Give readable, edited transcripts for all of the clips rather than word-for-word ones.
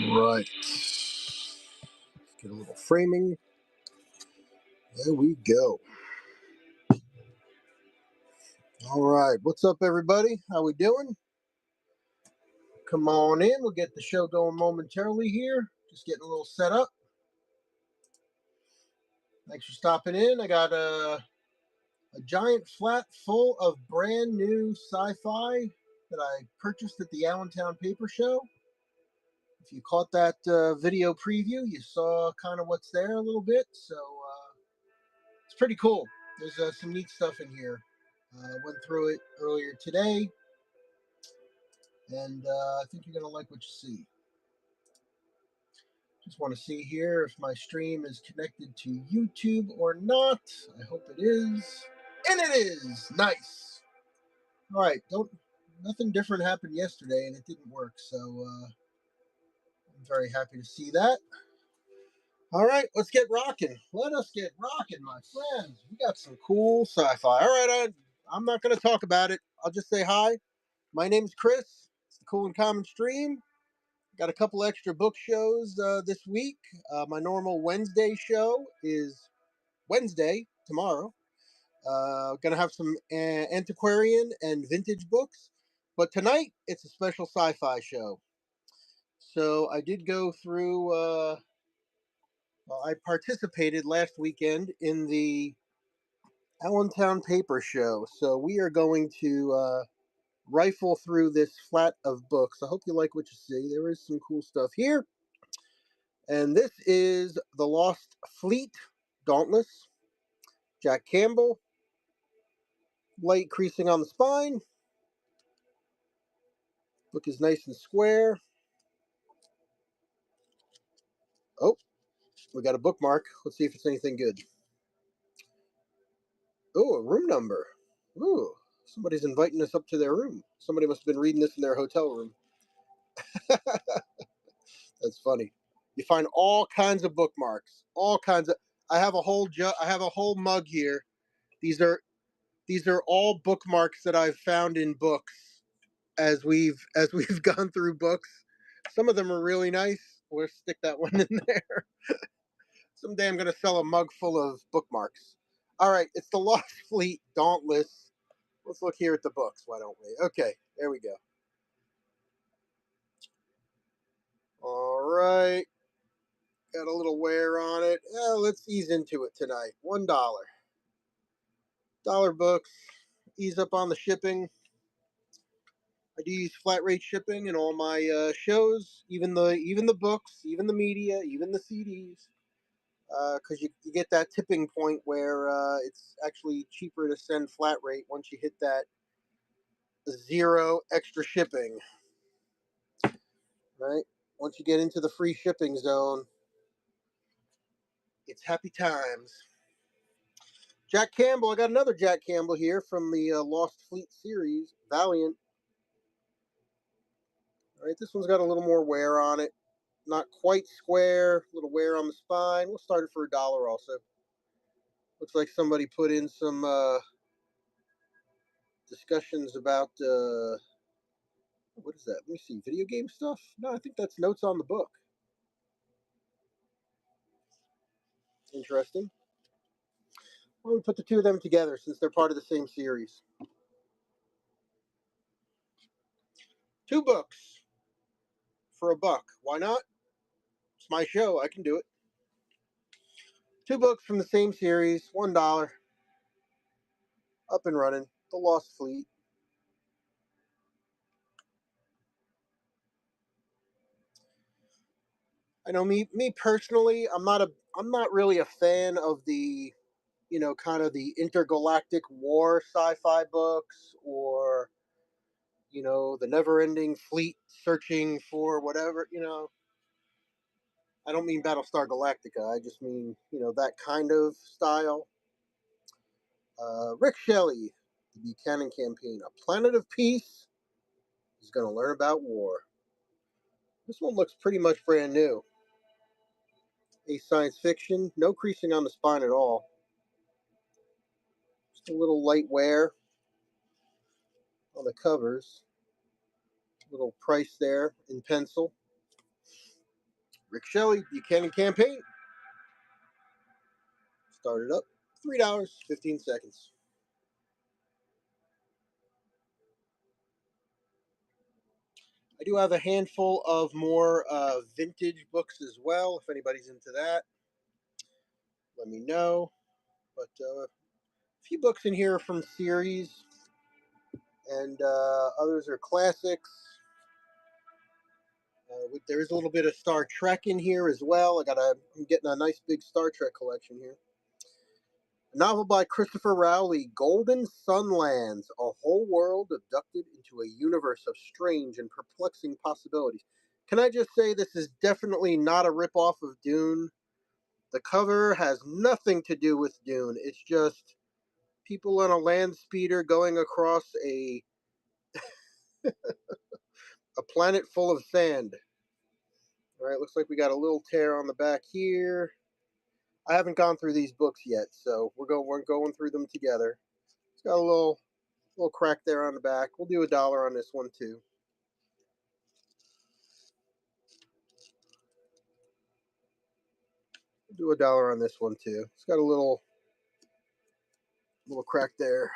Right. Get a little framing. There we go. All right. What's up, everybody? How we doing? Come on in. We'll get the show going momentarily here. Just getting a little set up. Thanks for stopping in. I got a giant flat full of brand new sci-fi that I purchased at the Allentown Paper Show. If you caught that video preview, you saw kind of what's there a little bit. So it's pretty cool. There's some neat stuff in here. Went through it earlier today, and I think you're going to like what you see. Just want to see here if my stream is connected to YouTube or not. I hope it is. And it is! Nice! Alright, nothing different happened yesterday and it didn't work, so I'm very happy to see that. Alright, let's get rocking. Let us get rocking, my friends. We got some cool sci-fi. Alright, I'm not going to talk about it. I'll just say hi. My name's Chris. It's the Cool and Common Stream. Got a couple extra book shows this week. My normal Wednesday show is Wednesday, tomorrow. Gonna have some antiquarian and vintage books. But tonight, it's a special sci-fi show. So I did go through, I participated last weekend in the Allentown Paper Show. So we are going to rifle through this flat of books. I hope you like what you see. There is some cool stuff here. And this is The Lost Fleet, Dauntless, Jack Campbell, light creasing on the spine. Book is nice and square. Oh, we got a bookmark. Let's see if it's anything good. Oh, a room number. Ooh, somebody's inviting us up to their room. Somebody must have been reading this in their hotel room. That's funny. You find all kinds of bookmarks. All kinds of. I have a whole mug here. These are all bookmarks that I've found in books as we've gone through books. Some of them are really nice. We'll stick that one in there. Someday I'm going to sell a mug full of bookmarks. All right, it's The Lost Fleet, Dauntless. Let's look here at the books, why don't we? Okay, there we go. All right. Got a little wear on it. Let's ease into it tonight. $1. Dollar books. Ease up on the shipping. I do use flat rate shipping in all my shows, even the books, even the media, even the CDs. Because you get that tipping point where it's actually cheaper to send flat rate once you hit that 0 extra shipping, right? Once you get into the free shipping zone, it's happy times. Jack Campbell, I got another Jack Campbell here from the Lost Fleet series, Valiant. All right, this one's got a little more wear on it. Not quite square, a little wear on the spine. We'll start it for $1 also. Looks like somebody put in some discussions about what is that? Let me see. Video game stuff? No, I think that's notes on the book. Interesting. Why don't we put the two of them together since they're part of the same series? 2 books for $1. Why not? It's my show. I can do it. 2 books from the same series. $1. Up and running. The Lost Fleet. I know me personally, I'm not really a fan of the, kind of the intergalactic war sci-fi books, or the never-ending fleet searching for whatever, I don't mean Battlestar Galactica. I just mean, that kind of style. Rick Shelley, The Buchanan Campaign, A Planet of Peace is going to learn about war. This one looks pretty much brand new. A science fiction, no creasing on the spine at all. Just a little light wear on the covers. Little price there in pencil. Rick Shelley, Buchanan Campaign. Started up. $3, 15 seconds. I do have a handful of more vintage books as well. If anybody's into that, let me know. But a few books in here are from series, and others are classics. There's a little bit of Star Trek in here as well. I'm getting a nice big Star Trek collection here. A novel by Christopher Rowley, Golden Sunlands, a whole world abducted into a universe of strange and perplexing possibilities. Can I just say this is definitely not a ripoff of Dune? The cover has nothing to do with Dune. It's just people on a land speeder going across a planet full of sand. All right, looks like we got a little tear on the back here. I haven't gone through these books yet, so we're going through them together. It's got a little crack there on the back. We'll do $1 on this one too. We'll do $1 on this one too. It's got a little crack there.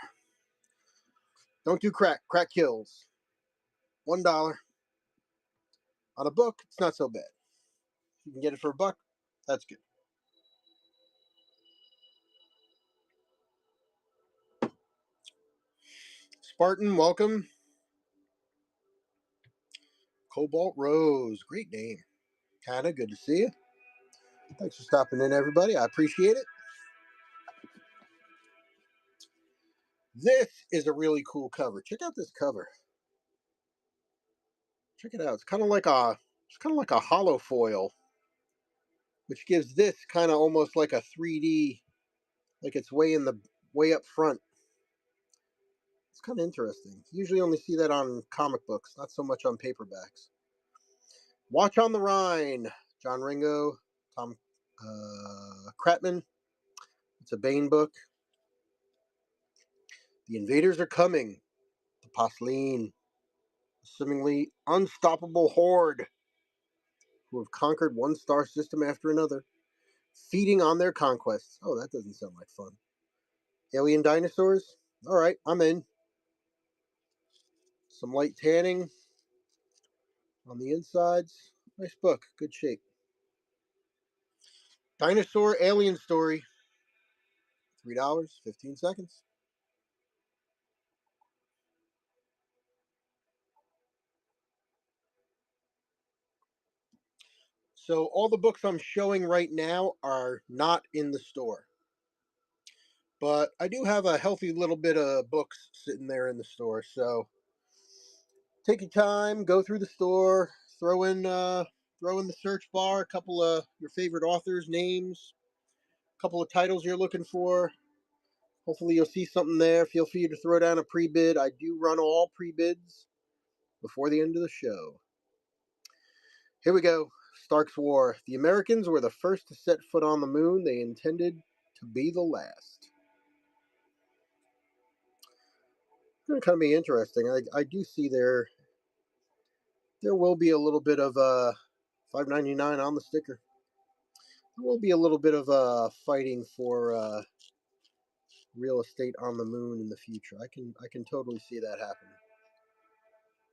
Don't do crack. Crack kills. $1 on a book. It's not so bad. If you can get it for $1, that's good. Spartan, welcome. Cobalt Rose, great name. Kinda good to see you. Thanks for stopping in, everybody. I appreciate it. This is a really cool cover. Check out this cover. Check it out. It's kind of like a hollow foil, which gives this kind of almost like a 3D, like it's way up front. It's kind of interesting. Usually only see that on comic books, not so much on paperbacks. Watch on the Rhine, John Ringo, Tom Kratman. It's a Bane book. The invaders are coming. The Posleen, a seemingly unstoppable horde who have conquered one star system after another, feeding on their conquests. Oh, that doesn't sound like fun. Alien dinosaurs? All right, I'm in. Some light tanning on the insides. Nice book, good shape. Dinosaur Alien Story. $3, 15 seconds. So all the books I'm showing right now are not in the store. But I do have a healthy little bit of books sitting there in the store. So take your time, go through the store, throw in the search bar a couple of your favorite authors' names, a couple of titles you're looking for. Hopefully you'll see something there. Feel free to throw down a pre-bid. I do run all pre-bids before the end of the show. Here we go. Stark's War. The Americans were the first to set foot on the moon. They intended to be the last. It's going to kind of be interesting. I do see there will be a little bit of $5.99 on the sticker. There will be a little bit of fighting for real estate on the moon in the future. I can totally see that happening.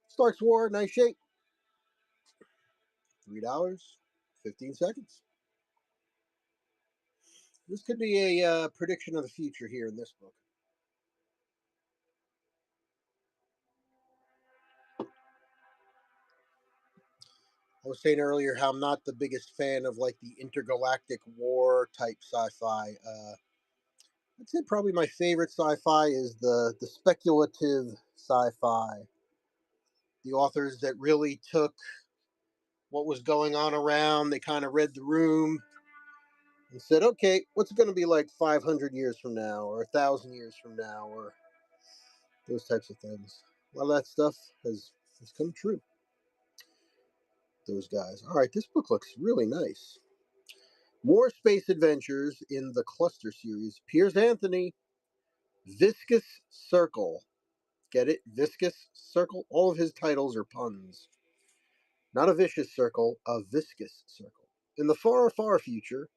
Stark's War, nice shape. $3, 15 seconds. This could be a prediction of the future here in this book. I was saying earlier how I'm not the biggest fan of like the intergalactic war type sci-fi. I'd say probably my favorite sci-fi is the speculative sci-fi. The authors that really took what was going on around, they kind of read the room and said, okay, what's it going to be like 500 years from now or 1,000 years from now or those types of things. A lot of that stuff has come true. Those guys. All right, this book looks really nice. More space adventures in the Cluster series. Piers Anthony, Viscous Circle. Get it? Viscous Circle? All of his titles are puns. Not a vicious circle, a viscous circle. In the far, far future,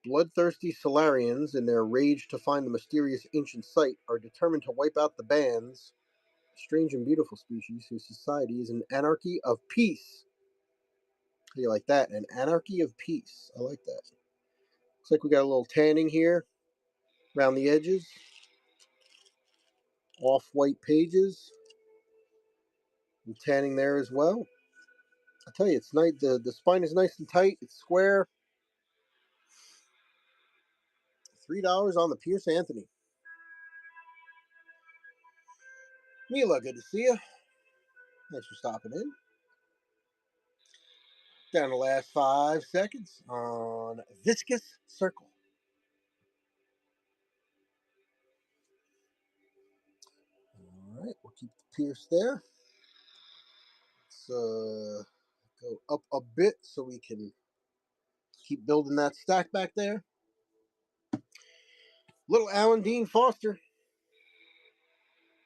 bloodthirsty Solarians, in their rage to find the mysterious ancient site, are determined to wipe out the bands, a strange and beautiful species whose society is an anarchy of peace. How do you like that? An anarchy of peace. I like that. Looks like we got a little tanning here around the edges. Off-white pages. And tanning there as well. I tell you, it's nice. The spine is nice and tight. It's square. $3 on the Pierce Anthony. Mila, good to see you. Thanks for stopping in. Down the last 5 seconds on Viscous Circle. All right, we'll keep the Pierce there. Let's go up a bit so we can keep building that stack back there. Little Alan Dean Foster.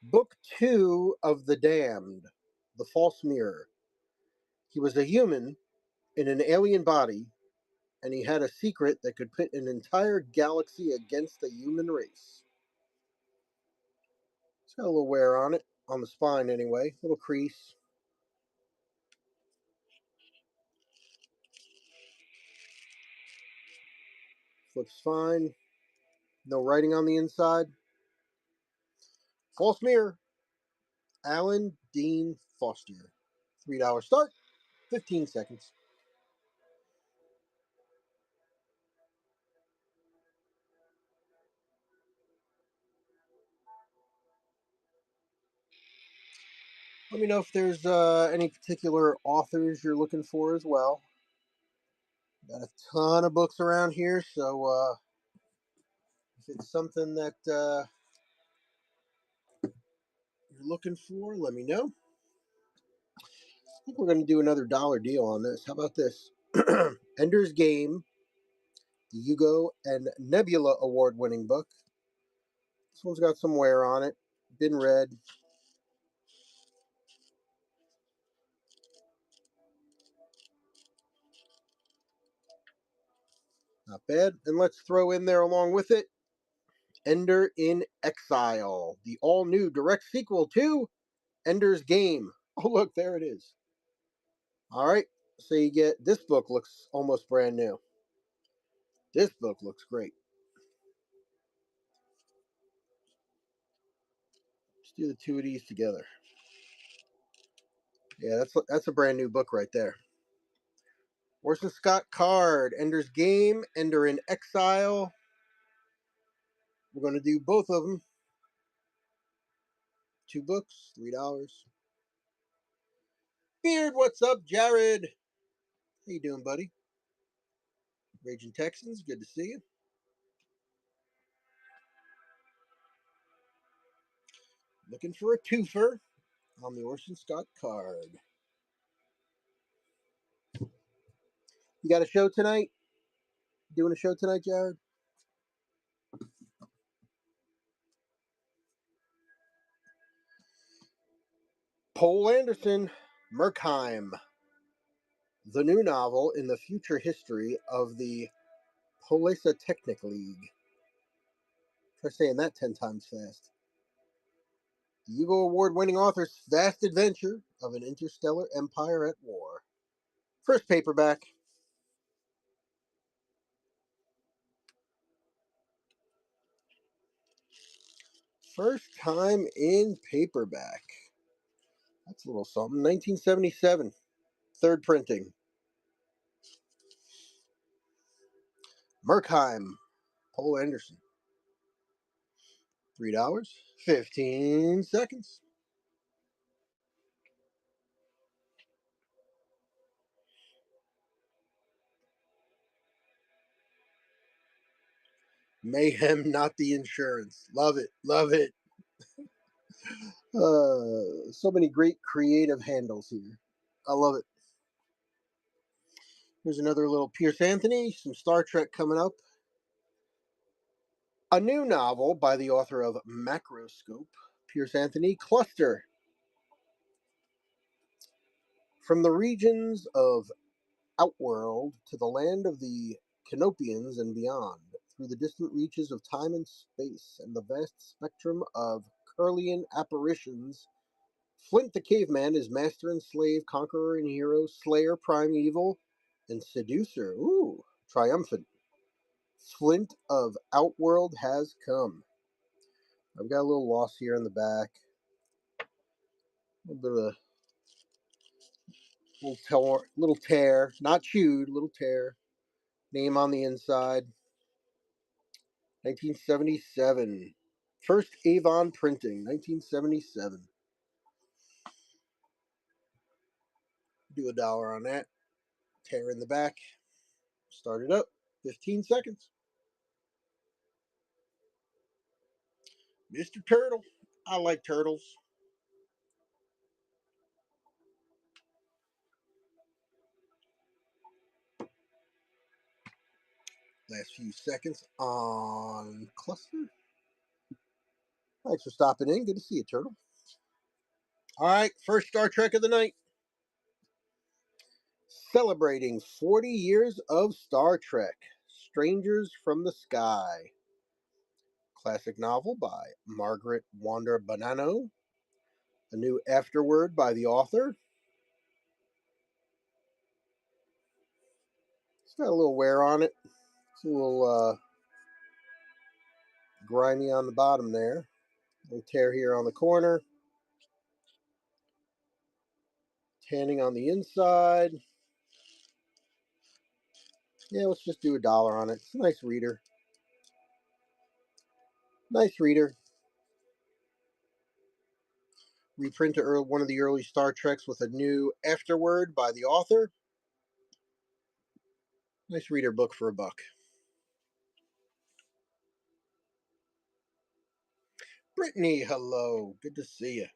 Book 2 of The Damned, The False Mirror. He was a human in an alien body, and he had a secret that could pit an entire galaxy against the human race. It's got a little wear on it, on the spine anyway, little crease. Looks fine. No writing on the inside. False Mirror. Alan Dean Foster. $3 start. 15 seconds. Let me know if there's any particular authors you're looking for as well. Got a ton of books around here, so if it's something that you're looking for, let me know. I think we're going to do another dollar deal on this. How about this? Ender's Game, the Hugo and Nebula award-winning book. This one's got some wear on it. Been read. Not bad. And let's throw in there along with it Ender in Exile, the all-new direct sequel to Ender's Game. Oh, look, there it is. All right. So you get this book looks almost brand new. This book looks great. Let's do the two of these together. Yeah, that's a brand new book right there. Orson Scott Card, Ender's Game, Ender in Exile. We're going to do both of them. 2 books, $3. Beard, what's up, Jared? How you doing, buddy? Raging Texans, good to see you. Looking for a twofer on the Orson Scott Card. You got a show tonight? Doing a show tonight, Jared? Poul Anderson, Merkheim. The new novel in the future history of the Polysatechnic League. Try saying that 10 times fast. The Hugo Award-winning author's vast adventure of an interstellar empire at war. First paperback. First time in paperback. That's a little something. 1977. Third printing. Merkheim. Poul Anderson. $3. 15 seconds. Mayhem, not the insurance. Love it. Love it. So many great creative handles here. I love it. Here's another little Pierce Anthony. Some Star Trek coming up. A new novel by the author of Macroscope, Pierce Anthony, Cluster. From the regions of outworld to the land of the Canopians and beyond, through the distant reaches of time and space and the vast spectrum of Curlian apparitions. Flint the caveman is master and slave, conqueror and hero, slayer, primeval, and seducer. Ooh, triumphant. Flint of Outworld has come. I've got a little loss here in the back. A little bit of a little tear, not chewed, little tear. Name on the inside. 1977. First Avon printing, 1977. Do $1 on that. Tear in the back. Start it up. 15 seconds. Mr. Turtle. I like turtles. Last few seconds on cluster. Thanks for stopping in. Good to see you, Turtle. All right, first Star Trek of the night. Celebrating 40 years of Star Trek. Strangers from the Sky. Classic novel by Margaret Wander Bonanno. A new afterword by the author. It's got a little wear on it. It's a little grimy on the bottom there. A little tear here on the corner. Tanning on the inside. Yeah, let's just do $1 on it. It's a nice reader. Nice reader. Reprint one of the early Star Treks with a new afterword by the author. Nice reader book for $1. Brittany, hello. Good to see you.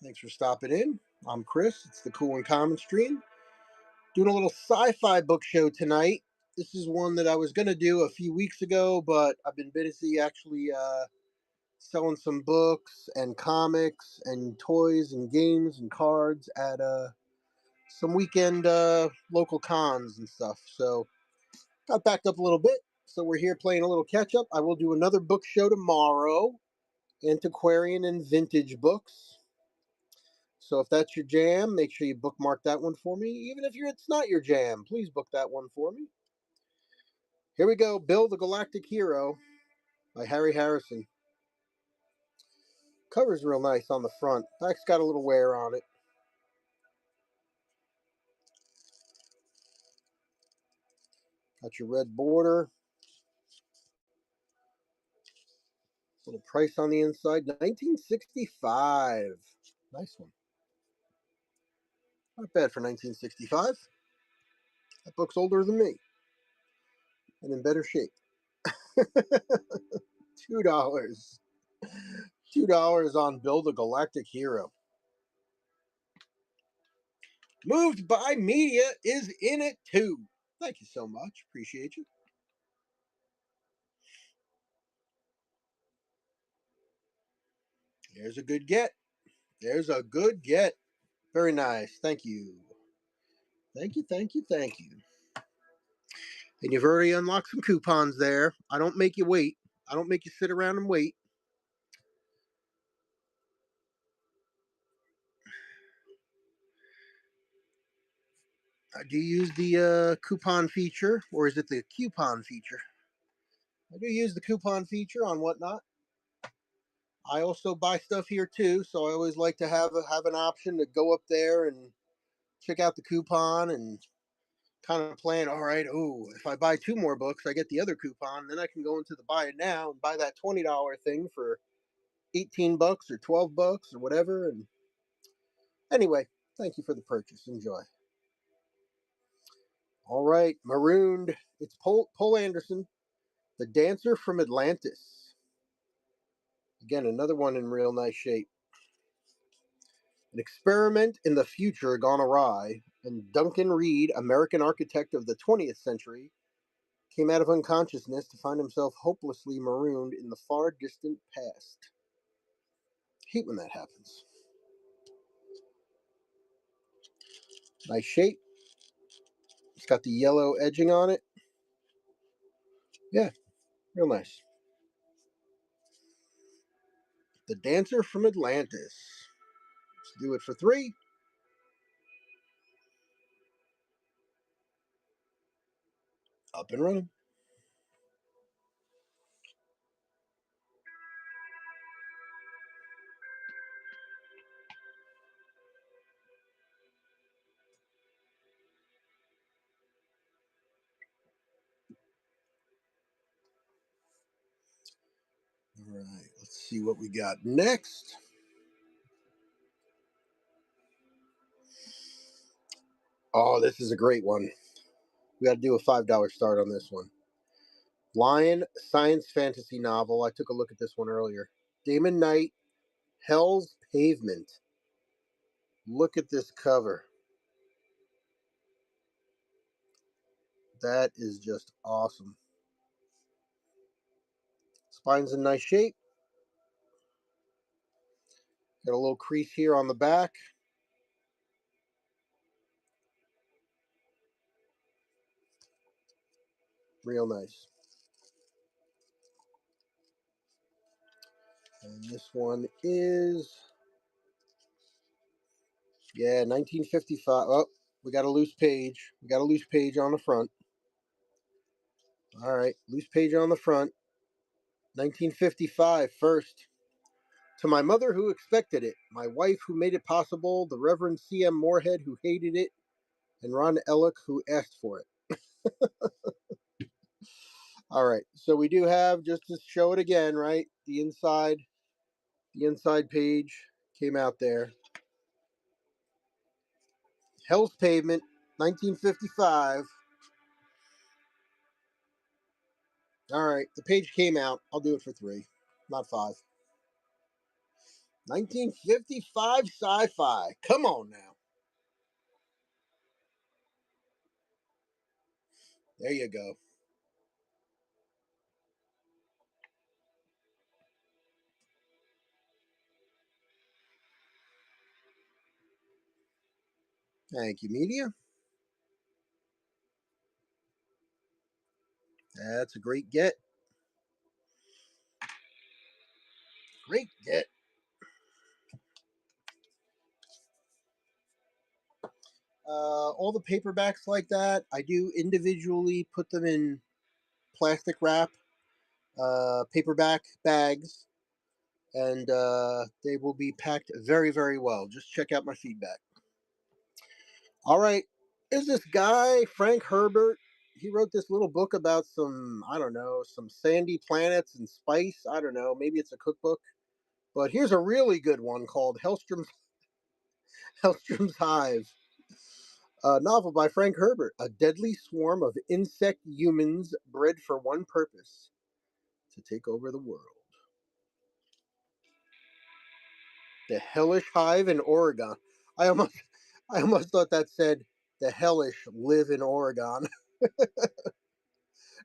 Thanks for stopping in. I'm Chris. It's the Cool and Common stream. Doing a little sci-fi book show tonight. This is one that I was going to do a few weeks ago, but I've been busy actually selling some books and comics and toys and games and cards at some weekend local cons and stuff. So got backed up a little bit. So we're here playing a little catch up. I will do another book show tomorrow. Antiquarian and vintage books. So if that's your jam, make sure you bookmark that one for me. Even if it's not your jam, please book that one for me. Here we go. Bill the Galactic Hero by Harry Harrison. Cover's real nice on the front. Back's got a little wear on it. Got your red border. Little price on the inside. 1965. Nice one. Not bad for 1965. That book's older than me. And in better shape. $2. $2 on Bill the Galactic Hero. Moved by Media is in it too. Thank you so much. Appreciate you. There's a good get. There's a good get. Very nice. Thank you. Thank you, thank you, thank you. And you've already unlocked some coupons there. I don't make you wait. I don't make you sit around and wait. Do you use the coupon feature, or is it the coupon feature? I do use the coupon feature on Whatnot. I also buy stuff here too, so I always like to have an option to go up there and check out the coupon and kind of plan. All right, oh, if I buy 2 more books, I get the other coupon. Then I can go into the buy it now and buy that $20 thing for $18 or $12 or whatever. And anyway, thank you for the purchase. Enjoy. All right, Marooned. It's Poul Anderson, The Dancer from Atlantis. Again, another one in real nice shape. An experiment in the future gone awry, and Duncan Reed, American architect of the 20th century, came out of unconsciousness to find himself hopelessly marooned in the far distant past. Hate when that happens. Nice shape. It's got the yellow edging on it. Yeah, real nice. The Dancer from Atlantis. Let's do it for 3. Up and running. All right, let's see what we got next. Oh, this is a great one. We got to do a $5 start on this one. Lion science fantasy novel. I took a look at this one earlier. Damon Knight, Hell's Pavement. Look at this cover. That is just awesome. Spine's in nice shape. Got a little crease here on the back. Real nice. And this one is, yeah, 1955. Oh, we got a loose page. We got a loose page on the front. All right, loose page on the front. 1955 first. To my mother who expected it, my wife who made it possible, the Reverend C.M. Moorhead who hated it, and Ron Ellick who asked for it. All right, so we do have, just to show it again, right? The inside page came out there. Hell's Pavement, 1955. All right, the page came out. I'll do it for 3, not 5. 1955 Sci-Fi. Come on now. There you go. Thank you, media. That's a great get. Great get. All the paperbacks like that, I do individually put them in plastic wrap, paperback bags, and they will be packed very, very well. Just check out my feedback. All right. There's this guy, Frank Herbert. He wrote this little book about some, I don't know, some sandy planets and spice. I don't know. Maybe it's a cookbook. But here's a really good one called Hellstrom's Hive. A novel by Frank Herbert. A deadly swarm of insect humans bred for one purpose, to take over the world. The Hellish Hive in Oregon. I almost I almost thought that said the Hellish live in Oregon.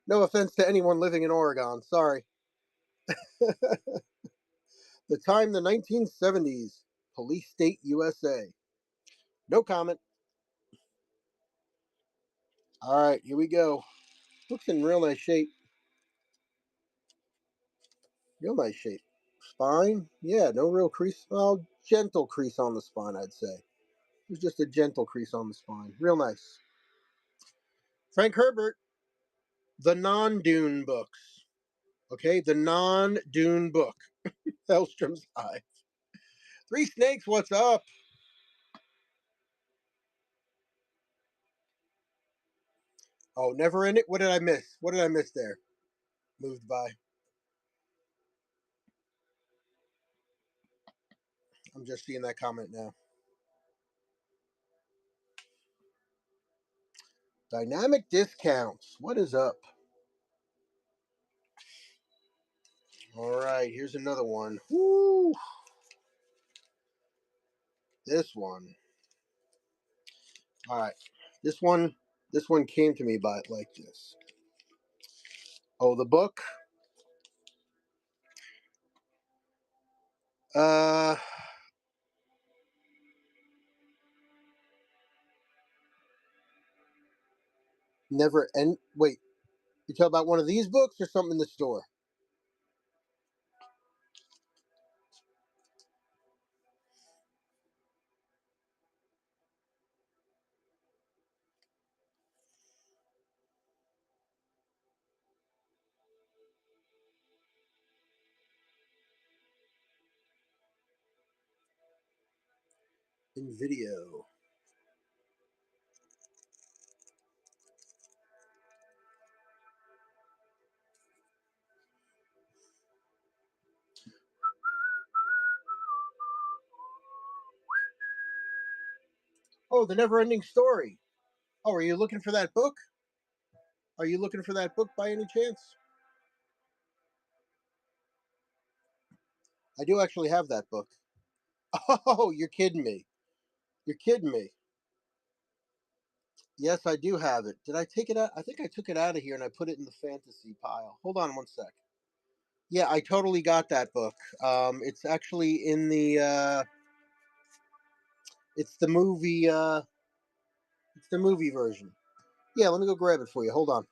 No offense to anyone living in Oregon. Sorry. The time, the 1970s. Police State, USA. No comment. All right, here we go. Looks in real nice shape. Real nice shape. Spine, yeah, no real crease. Well, gentle crease on the spine, I'd say. There's just a gentle crease on the spine. Real nice. Frank Herbert, the non-Dune books. Okay, the non-Dune book. Hellstrom's Hive. Three Snakes, what's up? Oh, never in it? What did I miss? What did I miss there? Moved by. I'm just seeing that comment now. Dynamic discounts. What is up? All right, here's another one. Woo! This one. All right. This one came to me by like this. Oh, the book. Uh Never end. Wait, you talk about one of these books or something in the store? In video. Oh, the never-ending story. Oh, are you looking for that book? Are you looking for that book by any chance? I do actually have that book. Oh, you're kidding me. You're kidding me. Yes, I do have it. Did I take it out? I think I took it out of here and I put it in the fantasy pile. Hold on one sec. Yeah, I totally got that book. It's actually in the it's the movie it's the movie version. Yeah, let me go grab it for you. Hold on.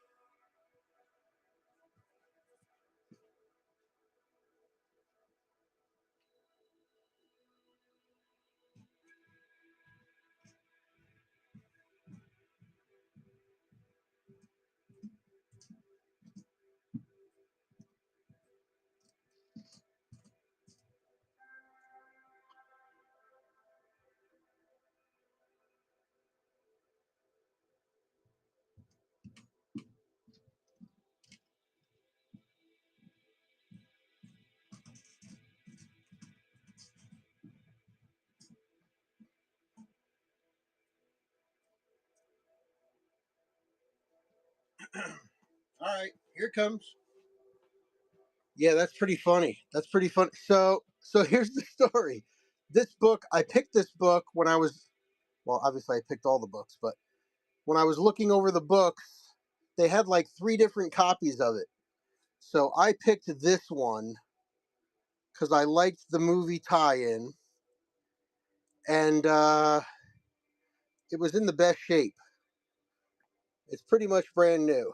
All right, here it comes. Yeah, that's pretty funny. That's pretty funny. So here's the story. This book, I picked this book when I was, well, obviously I picked all the books, but when I was looking over the books, they had like three different copies of it. So I picked this one because I liked the movie tie-in, and it was in the best shape. It's pretty much brand new.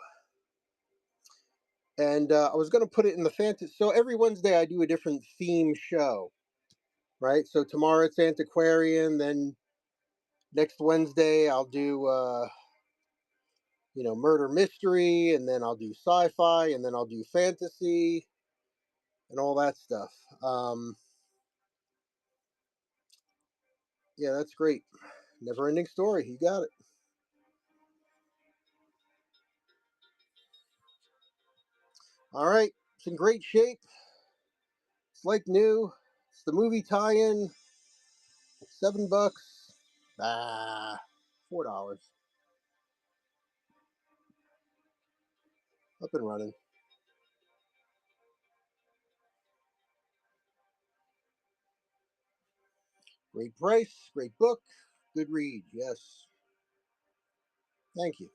And I was going to put it in the fantasy. So every Wednesday I do a different theme show, right? So tomorrow it's antiquarian. Then next Wednesday I'll do, murder mystery, and then I'll do sci-fi, and then I'll do fantasy, and all that stuff. Um, yeah, that's great. Never ending story. You got it. All right. It's in great shape. It's like new. It's the movie tie-in. $7. Ah, $4. Up and running. Great price. Great book. Good read. Yes. Thank you.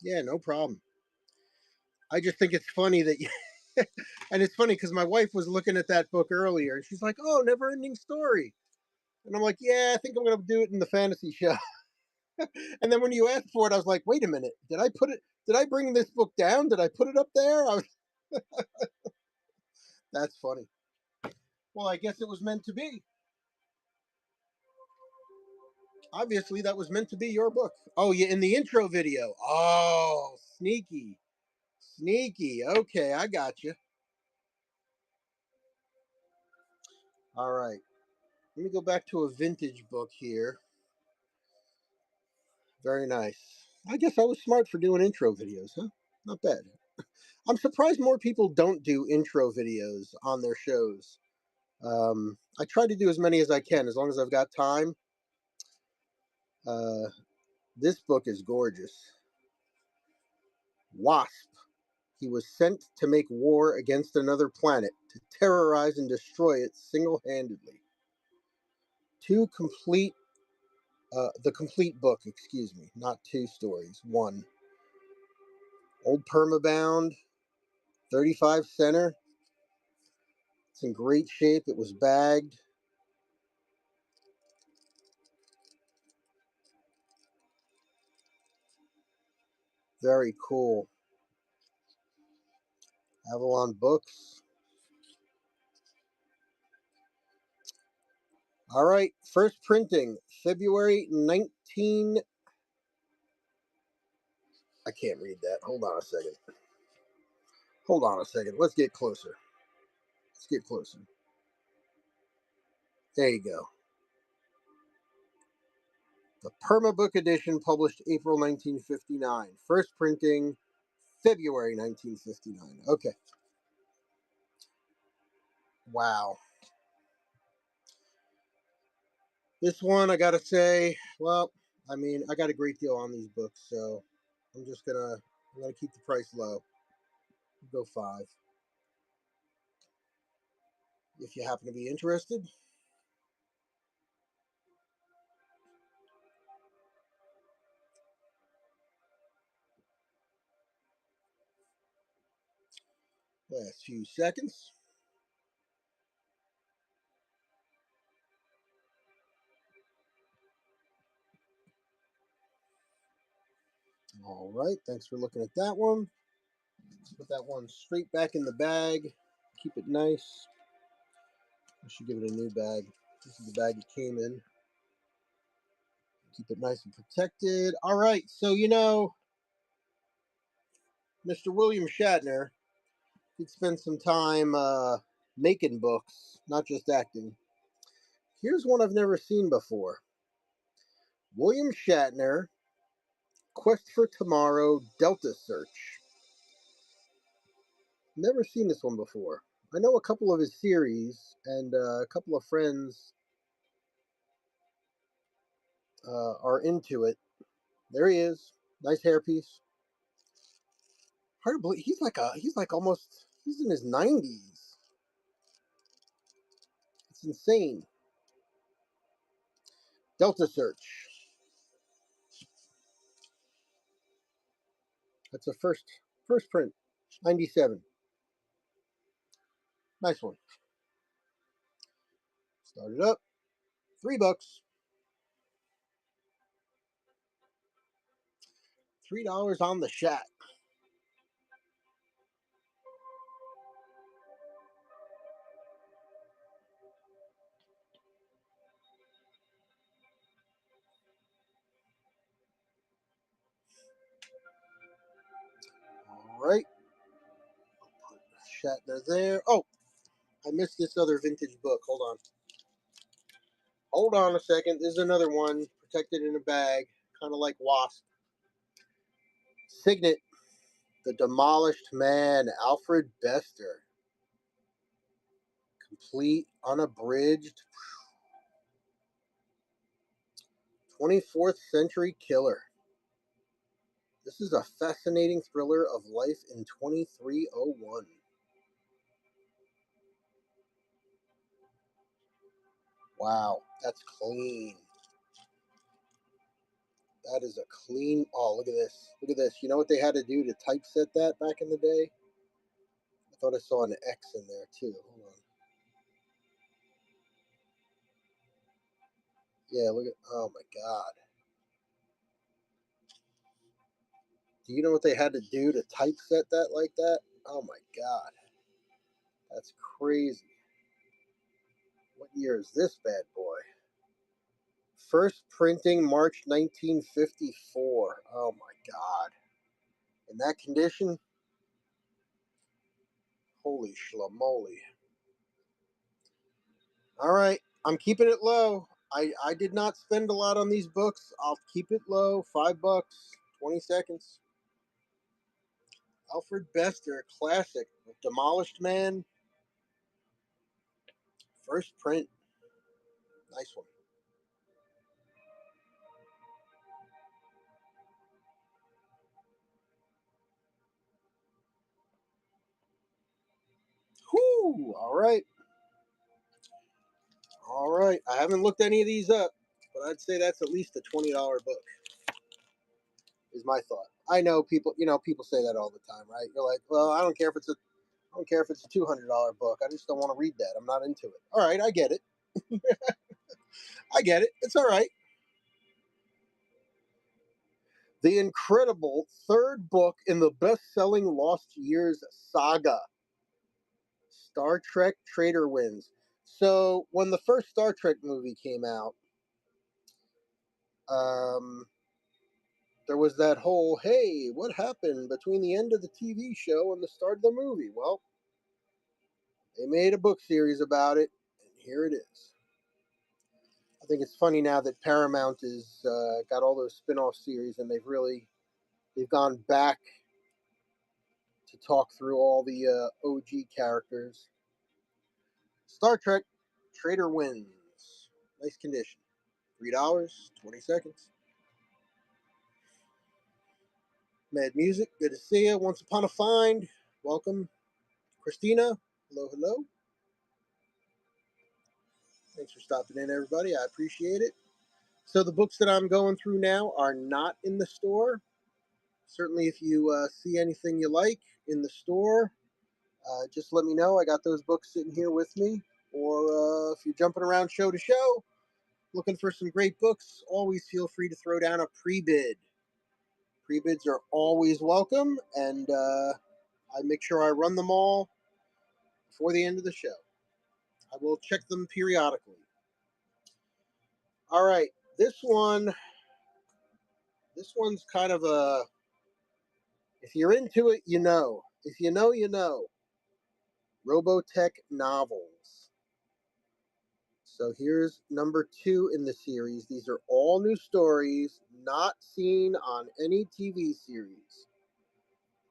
Yeah, no problem. I just think it's funny that you. And it's funny because my wife was looking at that book earlier and she's like, "Oh, never ending story." And I'm like, "Yeah, I think I'm going to do it in the fantasy show." And then when you asked for it, I was like, "Wait a minute. Did I put it did I bring this book down? Did I put it up there?" That's funny. Well, I guess it was meant to be. Obviously, that was meant to be your book. Oh, yeah, in the intro video. Oh, sneaky. Sneaky. Okay, I got you. All right. Let me go back to a vintage book here. Very nice. I guess I was smart for doing intro videos, huh? Not bad. I'm surprised more people don't do intro videos on their shows. I try to do as many as I can, as long as I've got time. Uh, this book is gorgeous. Wasp. He was sent to make war against another planet, to terrorize and destroy it single handedly. Two complete, the complete book, excuse me, not two stories. One. Old Permabound, 35 center. It's in great shape. It was bagged. Very cool. Avalon Books. All right. First printing, February 19. I can't read that. Hold on a second. Hold on a second. Let's get closer. Let's get closer. There you go. The Permabook edition, published April 1959. First printing, February 1959. Okay. Wow. This one, I gotta say, well, I mean, I got a great deal on these books, so I'm gonna keep the price low. Go 5. If you happen to be interested. Last few seconds. All right, thanks for looking at that one. Let's put that one straight back in the bag. Keep it nice. I should give it a new bag. This is the bag it came in. Keep it nice and protected. All right, so Mr. William Shatner did spend some time making books, not just acting. Here's one I've never seen before. William Shatner, Quest for Tomorrow, Delta Search. Never seen this one before. I know a couple of his series, and a couple of friends are into it. There he is. Nice hairpiece. Hard to believe he's in his 90s. It's insane. Delta Search. That's a first print. 97. Nice one. Start it up. $3. $3 on the shot. All right. Put Shatner there. Oh, I missed this other vintage book. Hold on. Hold on a second. This is another one protected in a bag, kind of like Wasp. Signet, The Demolished Man, Alfred Bester. Complete, unabridged, 24th century killer. This is a fascinating thriller of life in 2301. Wow, that's clean. That is a clean. Oh, look at this. Look at this. You know what they had to do to typeset that back in the day? I thought I saw an X in there too. Hold on. Yeah, look at. Oh my God. Do you know what they had to do to typeset that like that? Oh my God. That's crazy. What year is this bad boy? First printing March 1954. Oh my God. In that condition? Holy schlamoli. All right. I'm keeping it low. I did not spend a lot on these books. I'll keep it low. $5. 20 seconds. Alfred Bester, classic. Demolished Man. First print. Nice one. Whoo! All right. All right. I haven't looked any of these up, but I'd say that's at least a $20 book. Is my thought. I know people say that all the time, right? You're like, well, I don't care if it's a $200 book. I just don't want to read that. I'm not into it. All right, I get it. I get it. It's all right. The incredible third book in the best selling Lost Years saga, Star Trek Trader Wins. So, when the first Star Trek movie came out, um, there was that whole, hey, what happened between the end of the TV show and the start of the movie? Well, they made a book series about it, and here it is. I think it's funny now that Paramount is got all those spin-off series, and they've gone back to talk through all the OG characters. Star Trek Trader Wins. Nice condition. $3, 20 seconds. Mad Music, good to see you. Once Upon a Find, welcome. Christina, hello, hello. Thanks for stopping in, everybody. I appreciate it. So the books that I'm going through now are not in the store. Certainly, if you see anything you like in the store, just let me know. I got those books sitting here with me. Or if you're jumping around show to show, looking for some great books, always feel free to throw down a pre-bid. Pre-bids are always welcome, and I make sure I run them all before the end of the show. I will check them periodically. All right, this one's kind of a, if you're into it, you know. If you know, you know. Robotech novels. So here's number 2 in the series. These are all new stories, not seen on any TV series.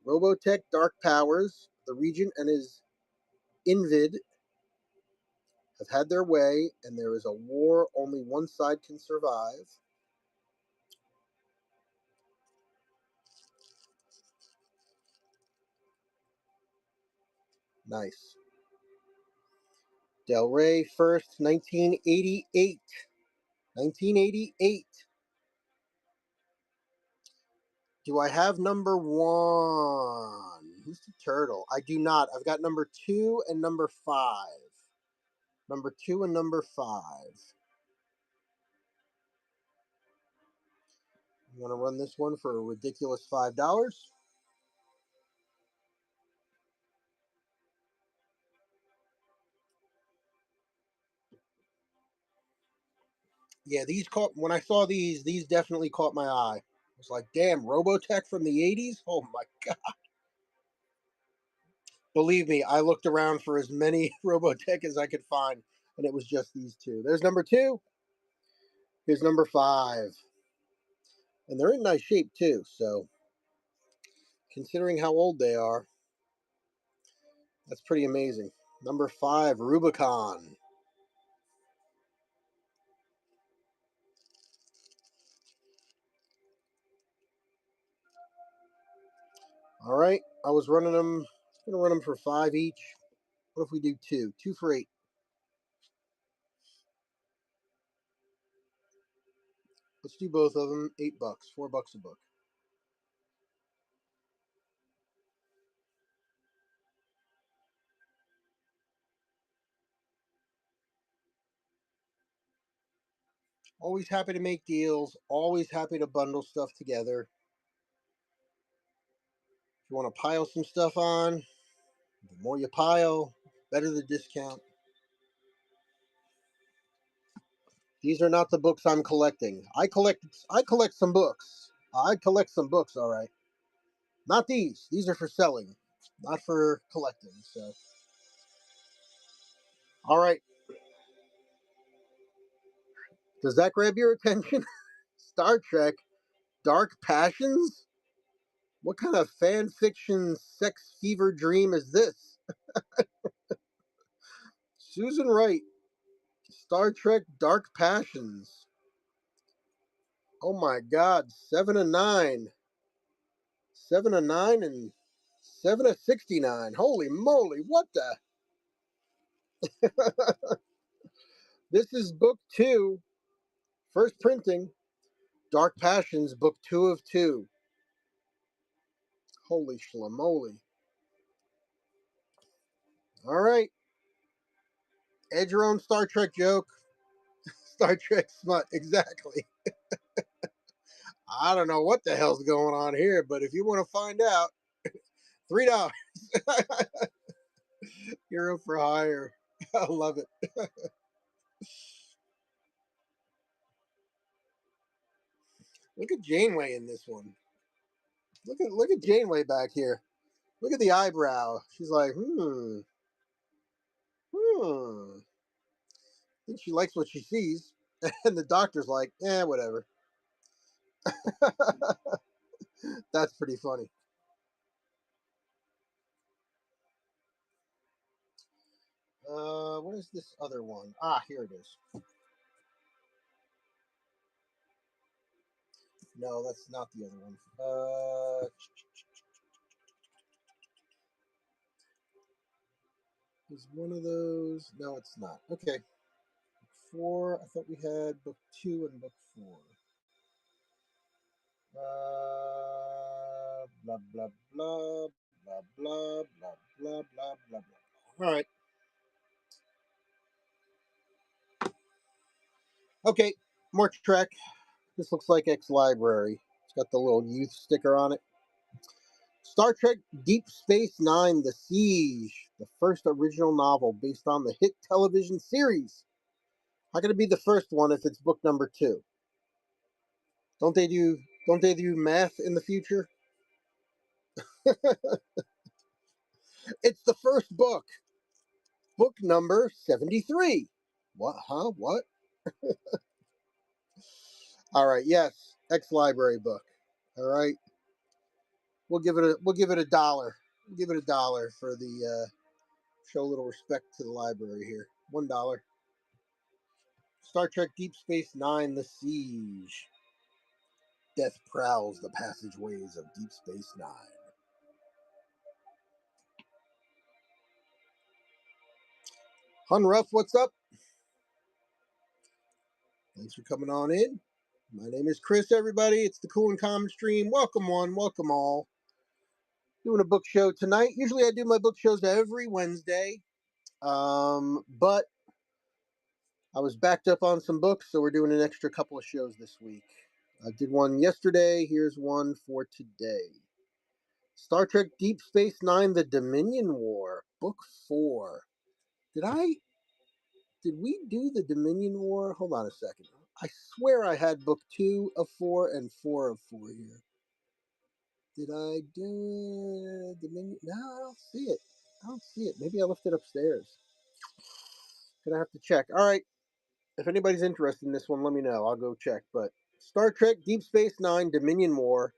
Robotech Dark Powers, the Regent and his Invid have had their way, and there is a war only one side can survive. Nice. Del Rey first, 1988. 1988. Do I have number 1? Who's the turtle? I do not. I've got number 2 and number 5. Number 2 and number 5. I'm going to run this one for a ridiculous $5. Yeah, these caught, when I saw these definitely caught my eye. I was like, damn, Robotech from the 80s? Oh my God. Believe me, I looked around for as many Robotech as I could find, and it was just these two. There's number 2. Here's number 5. And they're in nice shape too, so considering how old they are, that's pretty amazing. Number 5, Rubicon. All right, I was running them. I'm gonna run them for 5 each. What if we do 2? 2 for 8. Let's do both of them. $8, $4 a book. Always happy to make deals. Always happy to bundle stuff together. If you want to pile some stuff on, the more you pile, better the discount. These are not the books I'm collecting. I collect some books. I collect some books, all right. Not these. These are for selling, not for collecting. So, all right. Does that grab your attention? Star Trek Dark Passions? What kind of fan fiction sex fever dream is this? Susan Wright, Star Trek Dark Passions. Oh my God, 7 and 9. 7 and 9 and 7 to 69. Holy moly, what the? This is book 2, first printing. Dark Passions, book 2 of 2. Holy schlamoli. All right. Add your own Star Trek joke. Star Trek smut, exactly. I don't know what the hell's going on here, but if you want to find out, $3. Hero for hire. I love it. Look at Janeway in this one. Look at Janeway back here. Look at the eyebrow. She's like, hmm. I think she likes what she sees. And the doctor's like, whatever. That's pretty funny. What is this other one? Ah, here it is. No, that's not the other one. Is one of those? No, it's not. Okay. Book four. I thought we had book two and book four. Blah blah blah blah blah blah blah blah blah blah. All right. Okay. More Trek. This looks like X Library. It's got the little youth sticker on it. Star Trek Deep Space Nine: The Siege, the first original novel based on the hit television series. How can it be the first one if it's book number two? Don't they do don't they do math in the future? It's the first book. Book number 73. What? Huh? What? All right. Yes. X Library book. All right. We'll give it a dollar. We'll give it a dollar for the show a little respect to the library here. $1. Star Trek Deep Space Nine: The Siege. Death prowls the passageways of Deep Space Nine. Hunruff, what's up? Thanks for coming on in. My name is Chris, everybody. It's the Cool and Common Stream. Welcome one, welcome all. Doing a book show tonight. Usually I do my book shows every Wednesday. But I was backed up on some books, so we're doing an extra couple of shows this week. I did one yesterday. Here's one for today. Star Trek Deep Space Nine: The Dominion War, Book 4. Did we do the Dominion War? Hold on a second. I swear I had book 2 of 4 and 4 of 4 here. Did I do Dominion? No, I don't see it. I don't see it. Maybe I left it upstairs. Gonna have to check. All right. If anybody's interested in this one, let me know. I'll go check. But Star Trek Deep Space Nine: Dominion War,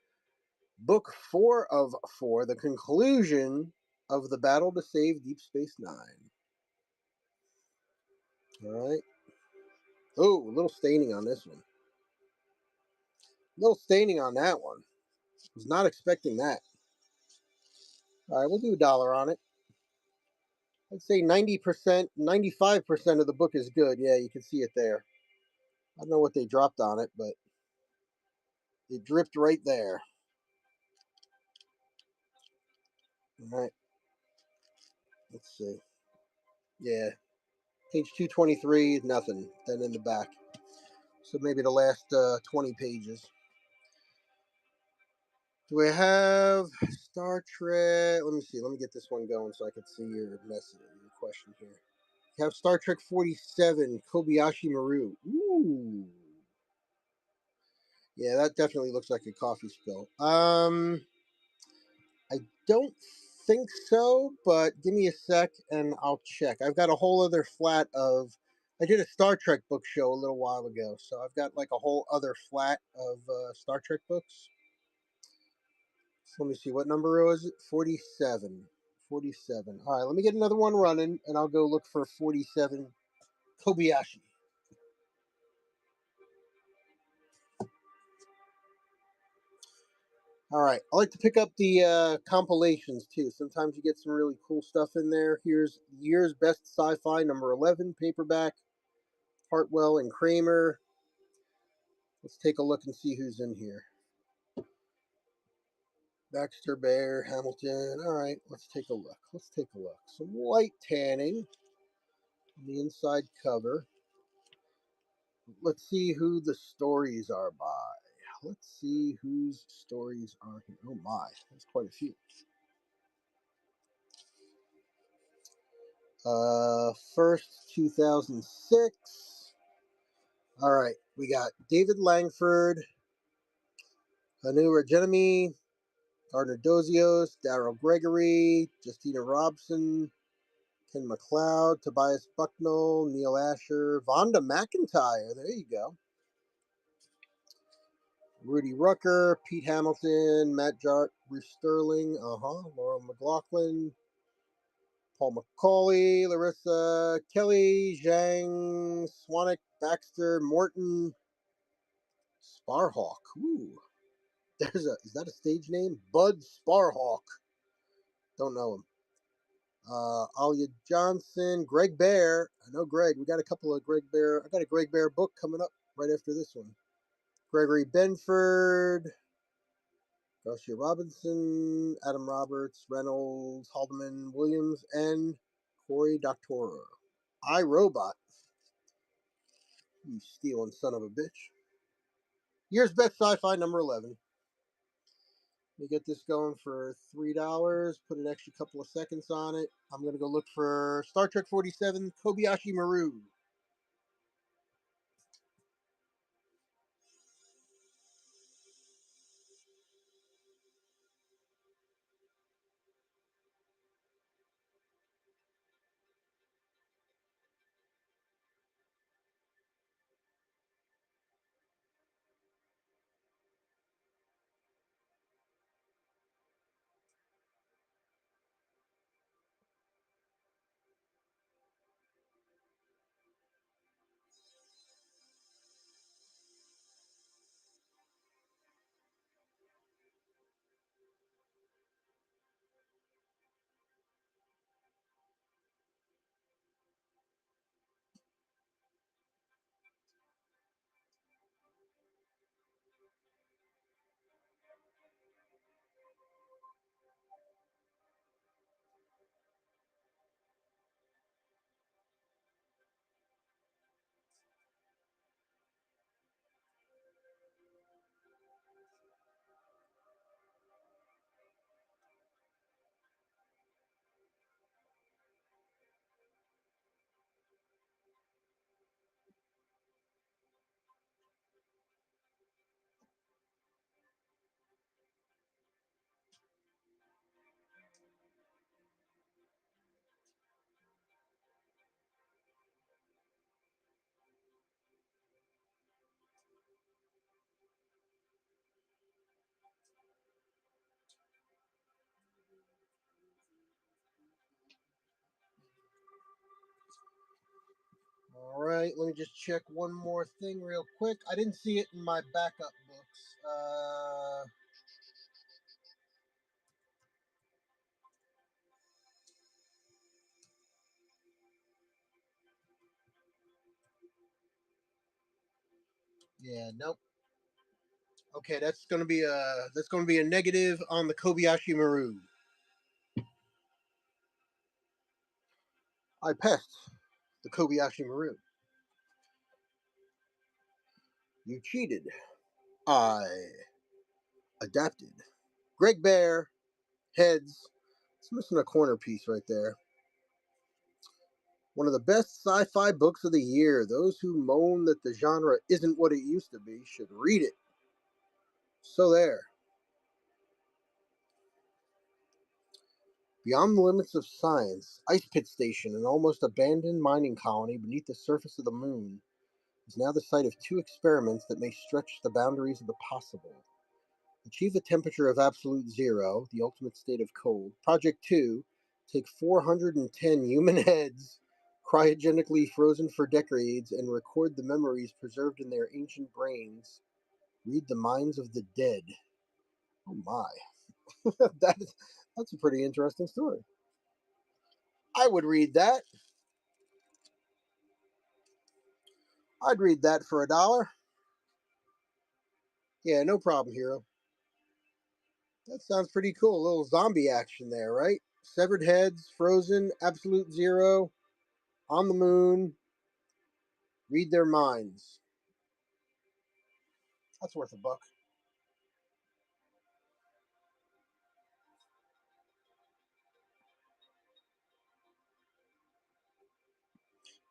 Book 4 of 4, the conclusion of the battle to save Deep Space Nine. All right. Oh, a little staining on this one. A little staining on that one. Was not expecting that. All right, we'll do a dollar on it. I'd say 90%, 95% of the book is good. Yeah, you can see it there. I don't know what they dropped on it, but it dripped right there. All right. Let's see. Yeah. Page 223, nothing. Then in the back. So maybe the last 20 pages. Do we have Star Trek? Let me see. Let me get this one going so I can see your message, your question here. You have Star Trek 47, Kobayashi Maru. Ooh. Yeah, that definitely looks like a coffee spill. I don't think so, but give me a sec and I'll check. I've got a whole other flat of. I did a Star Trek book show a little while ago, so I've got like a whole other flat of Star Trek books. So let me see, what number was it? 47. 47. All right, let me get another one running and I'll go look for 47 Kobayashi. All right. I like to pick up the compilations too. Sometimes you get some really cool stuff in there. Here's year's best sci-fi number 11 paperback. Hartwell and Kramer. Let's take a look and see who's in here. Baxter, Bear, Hamilton. All right. Let's take a look. Let's take a look. Some white tanning on the inside cover. Let's see who the stories are by. Let's see whose stories are here. Oh my, there's quite a few. First 2006. All right, we got David Langford, Hanura Genemy, Gardner Dozios, Daryl Gregory, Justina Robson, Ken McLeod, Tobias Bucknell, Neil Asher, Vonda McIntyre. There you go. Rudy Rucker, Pete Hamilton, Matt Jart, Bruce Sterling, Laura McLaughlin, Paul McCauley, Larissa Kelly, Zhang, Swanik, Baxter, Morton, Sparhawk. Ooh, is that a stage name? Bud Sparhawk. Don't know him. Alia Johnson, Greg Bear. I know Greg. We got a couple of Greg Bear. I got a Greg Bear book coming up right after this one. Gregory Benford, Garcia Robinson, Adam Roberts, Reynolds, Haldeman, Williams, and Corey Doctorow. iRobot. You stealing son of a bitch. Year's Best Sci-Fi number 11. We get this going for $3. Put an extra couple of seconds on it. I'm going to go look for Star Trek 47, Kobayashi Maru. All right, let me just check one more thing real quick. I didn't see it in my backup books. Yeah, nope. Okay, that's gonna be a negative on the Kobayashi Maru. I passed the Kobayashi Maru. You cheated. I adapted. Greg Bear, heads. It's missing a corner piece right there. One of the best sci-fi books of the year. Those who moan that the genre isn't what it used to be should read it. So there. Beyond the limits of science, Ice Pit Station, an almost abandoned mining colony beneath the surface of the moon, is now the site of two experiments that may stretch the boundaries of the possible. Achieve a temperature of absolute zero, the ultimate state of cold. Project 2, take 410 human heads, cryogenically frozen for decades, and record the memories preserved in their ancient brains. Read the minds of the dead. Oh my. That's a pretty interesting story. I would read that. I'd read that for $1. Yeah, no problem, hero. That sounds pretty cool. A little zombie action there, right? Severed heads, frozen, absolute zero, on the moon, read their minds. That's worth $1.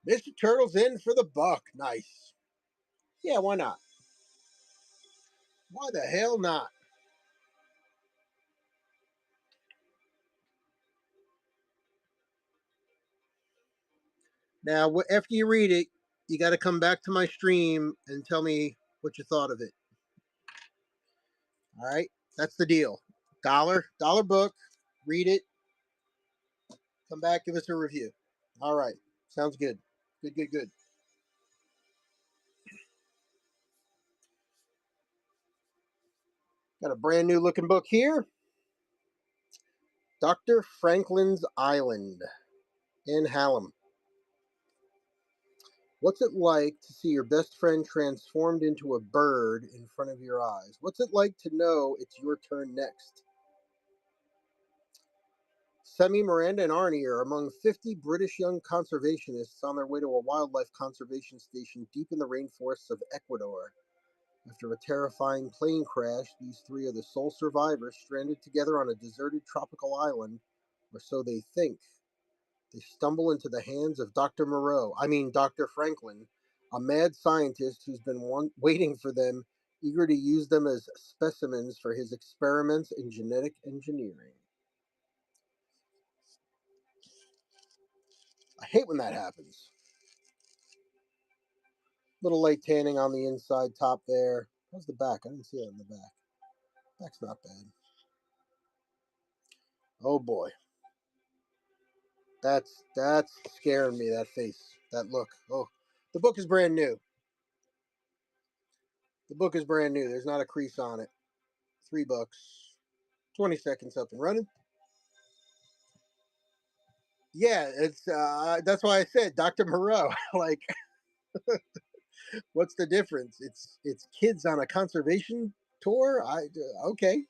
Mr. Turtle's in for the buck. Nice. Yeah, why not? Why the hell not? Now, after you read it, you got to come back to my stream and tell me what you thought of it. All right, that's the deal. Dollar book. Read it. Come back, give us a review. All right, sounds good. Good. Got a brand new looking book here. Dr. Franklin's Island in Hallam. What's it like to see your best friend transformed into a bird in front of your eyes? What's it like to know it's your turn next? Semi, Miranda, and Arnie are among 50 British young conservationists on their way to a wildlife conservation station deep in the rainforests of Ecuador. After a terrifying plane crash, these three are the sole survivors stranded together on a deserted tropical island, or so they think. They stumble into the hands of Dr. Franklin, a mad scientist who's been waiting for them, eager to use them as specimens for his experiments in genetic engineering. I hate when that happens. Little light tanning on the inside top there. How's the back? I didn't see it on the back. Back's not bad. Oh boy. That's scaring me, that face. That look. Oh. The book is brand new. The book is brand new. There's not a crease on it. $3. 20 seconds up and running. Yeah, it's that's why I said Dr. Moreau. Like, what's the difference? It's kids on a conservation tour. Okay.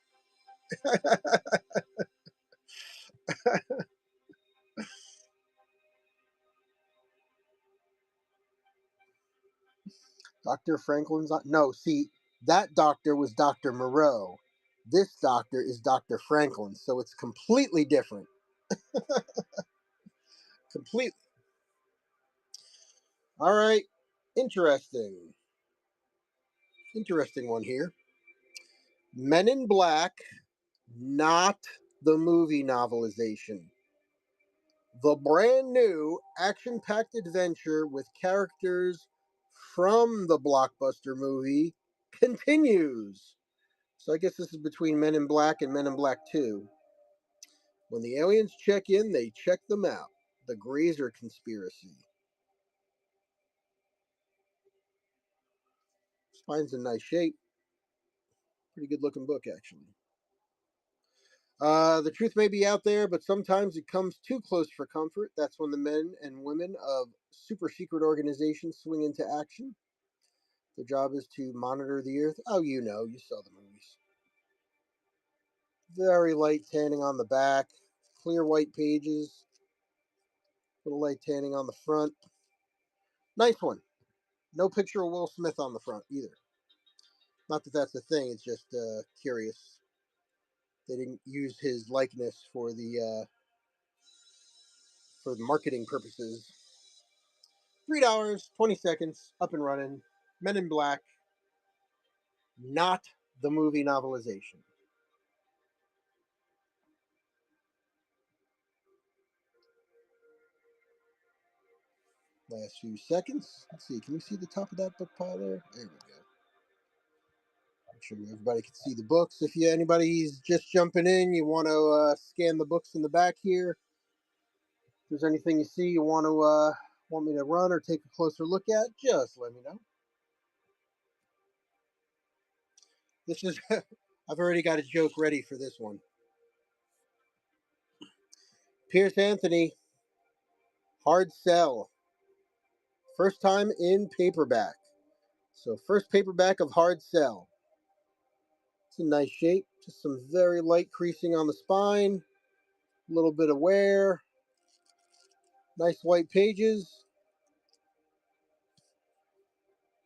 Dr. Franklin's no, see, that doctor was Dr. Moreau. This doctor is Dr. Franklin, so it's completely different. Completely. All right. Interesting. Interesting one here. Men in Black, not the movie novelization. The brand new action packed adventure with characters from the blockbuster movie continues. So I guess this is between Men in Black and Men in Black 2. When the aliens check in, they check them out. The Grazer Conspiracy. Spine's in nice shape. Pretty good looking book, actually. The truth may be out there, but sometimes it comes too close for comfort. That's when the men and women of super secret organizations swing into action. Their job is to monitor the earth. Oh, you saw the movies. Very light tanning on the back, clear white pages, little light tanning on the front. Nice one. No picture of Will Smith on the front either. Not that that's a thing. It's just curious. They didn't use his likeness for the marketing purposes. $3, 20 seconds, up and running. Men in Black, not the movie novelization. Last few seconds. Let's see. Can we see the top of that book pile there? There we go. I'm sure everybody can see the books. If anybody's just jumping in, you want to scan the books in the back here. If there's anything you see you want me to run or take a closer look at, just let me know. This is I've already got a joke ready for this one. Pierce Anthony, hard sell. First time in paperback. So first paperback of Hard Sell. It's in nice shape. Just some very light creasing on the spine. A little bit of wear. Nice white pages.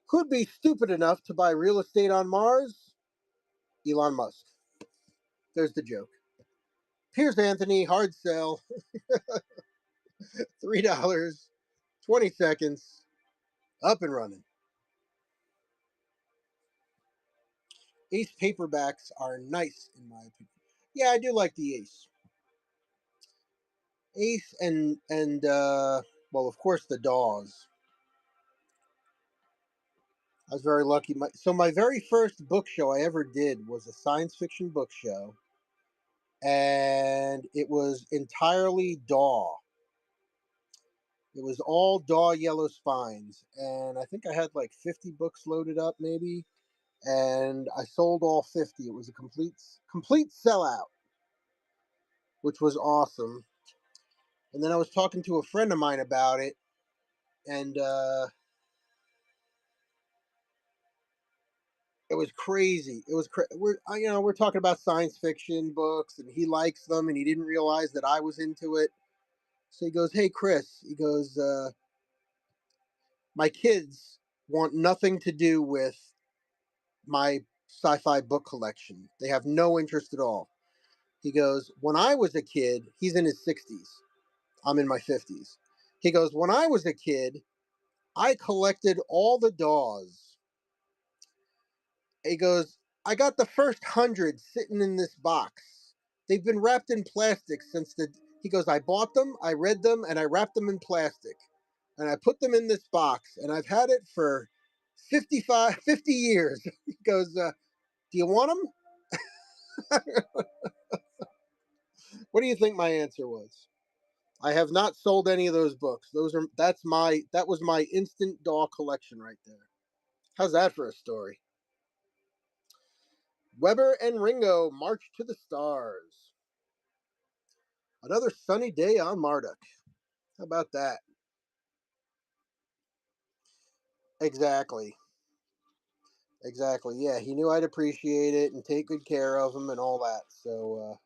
Could be stupid enough to buy real estate on Mars? Elon Musk. There's the joke. Pierce Anthony, hard sell. $3. 20 seconds. Up and running. Ace paperbacks are nice in my opinion. Yeah, I do like the Ace. Ace and well, of course, the Dawes. I was very lucky. My very first book show I ever did was a science fiction book show, and it was entirely Daw. It was all Daw Yellow Spines, and I think I had like 50 books loaded up, maybe, and I sold all 50. It was a complete sellout, which was awesome. And then I was talking to a friend of mine about it, and it was crazy. It was we're talking about science fiction books, and he likes them, and he didn't realize that I was into it. So he goes, "Hey, Chris," he goes, "My kids want nothing to do with my sci-fi book collection. They have no interest at all." He goes, "When I was a kid," he's in his 60s. I'm in my 50s. He goes, "When I was a kid, I collected all the Daws." He goes, "I got the first 100 sitting in this box. They've been wrapped in plastic since the." He goes, "I bought them, I read them, and I wrapped them in plastic. And I put them in this box, and I've had it for 50 years." He goes, "Do you want them?" What do you think my answer was? I have not sold any of those books. That was my instant Daw collection right there. How's that for a story? Weber and Ringo march to the stars. Another sunny day on Marduk. How about that? Exactly. Exactly. Yeah, he knew I'd appreciate it and take good care of him and all that. So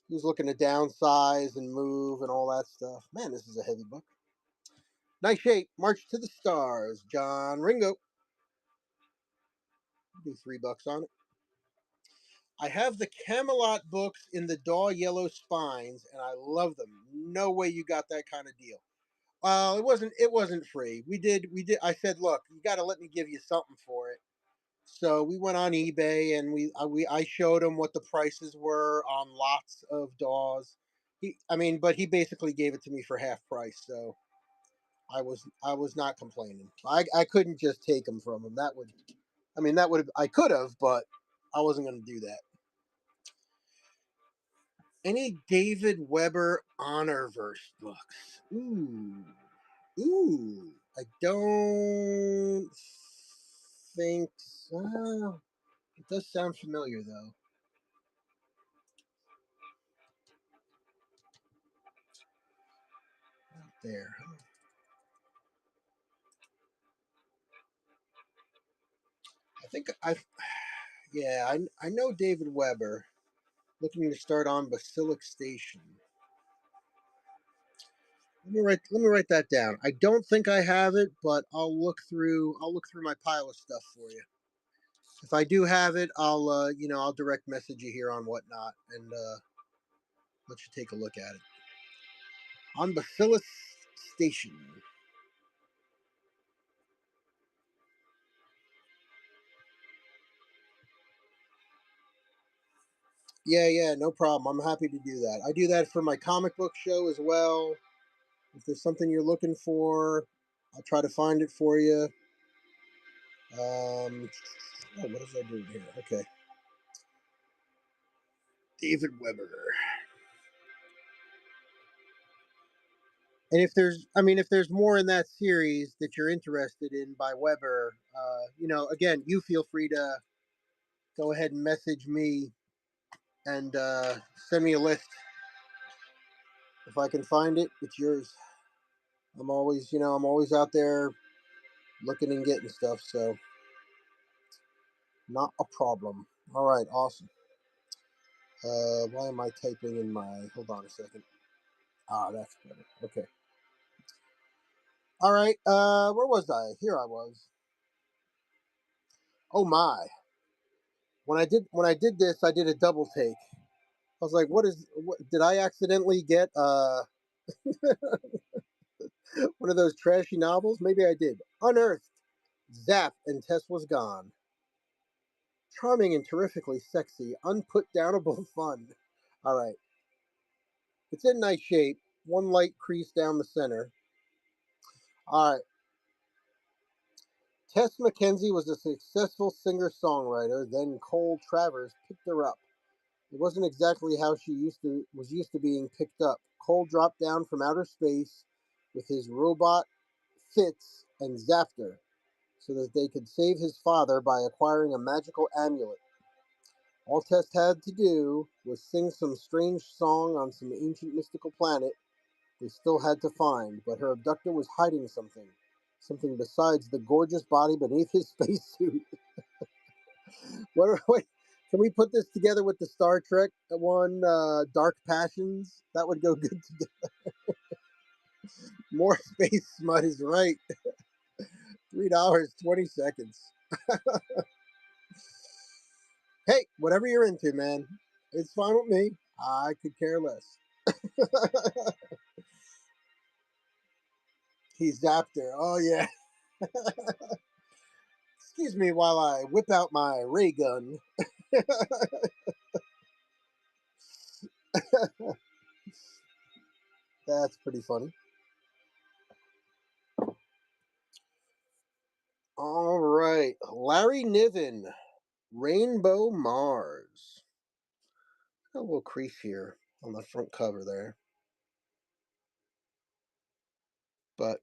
he was looking to downsize and move and all that stuff. Man, this is a heavy book. Nice shape. March to the stars. John Ringo. Do $3 on it. I have the Camelot books in the Daw Yellow Spines, and I love them. No way you got that kind of deal. Well, it wasn't free. We did. I said, look, you got to let me give you something for it. So we went on eBay and I showed him what the prices were on lots of Daws. But he basically gave it to me for half price. So I was not complaining. I couldn't just take them from him. I could have, but I wasn't going to do that. Any David Weber Honorverse books? Ooh. I don't think so. It does sound familiar though. Out there. I think I Yeah, I know David Weber. Looking to start on Basilic Station. Let me write that down. I don't think I have it, but I'll look through my pile of stuff for you. If I do have it, I'll direct message you here on whatnot and let you take a look at it. On Basilic Station. Yeah, yeah, no problem. I'm happy to do that. I do that for my comic book show as well. If there's something you're looking for, I'll try to find it for you. What is I doing here? Okay, David Weber. And if there's more in that series that you're interested in by Weber, again, you feel free to go ahead and message me and send me a list. If I can find it, it's yours. I'm always out there looking and getting stuff, so not a problem. All right, awesome. Why am I typing in my? Hold on a second. Ah, that's better. Okay. All right. Where was I? Here I was. Oh my! When I did this, I did a double take. I was like, what did I accidentally get? One of those trashy novels? Maybe I did. Unearthed. Zap and Tess was gone. Charming and terrifically sexy. Unputdownable fun. All right. It's in nice shape. One light crease down the center. All right. Tess Mackenzie was a successful singer-songwriter. Then Cole Travers picked her up. It wasn't exactly how she was used to being picked up. Cole dropped down from outer space with his robot Fitz and zapped her so that they could save his father by acquiring a magical amulet. All Tess had to do was sing some strange song on some ancient mystical planet they still had to find, but her abductor was hiding something. Something besides the gorgeous body beneath his spacesuit. What, can we put this together with the Star Trek one, Dark Passions? That would go good together. More space smut is right. $3.20. Hey, whatever you're into, man. It's fine with me. I could care less. He zapped her. Oh, yeah. Excuse me while I whip out my ray gun. That's pretty funny. All right. Larry Niven, Rainbow Mars. Got a little crease here on the front cover there. But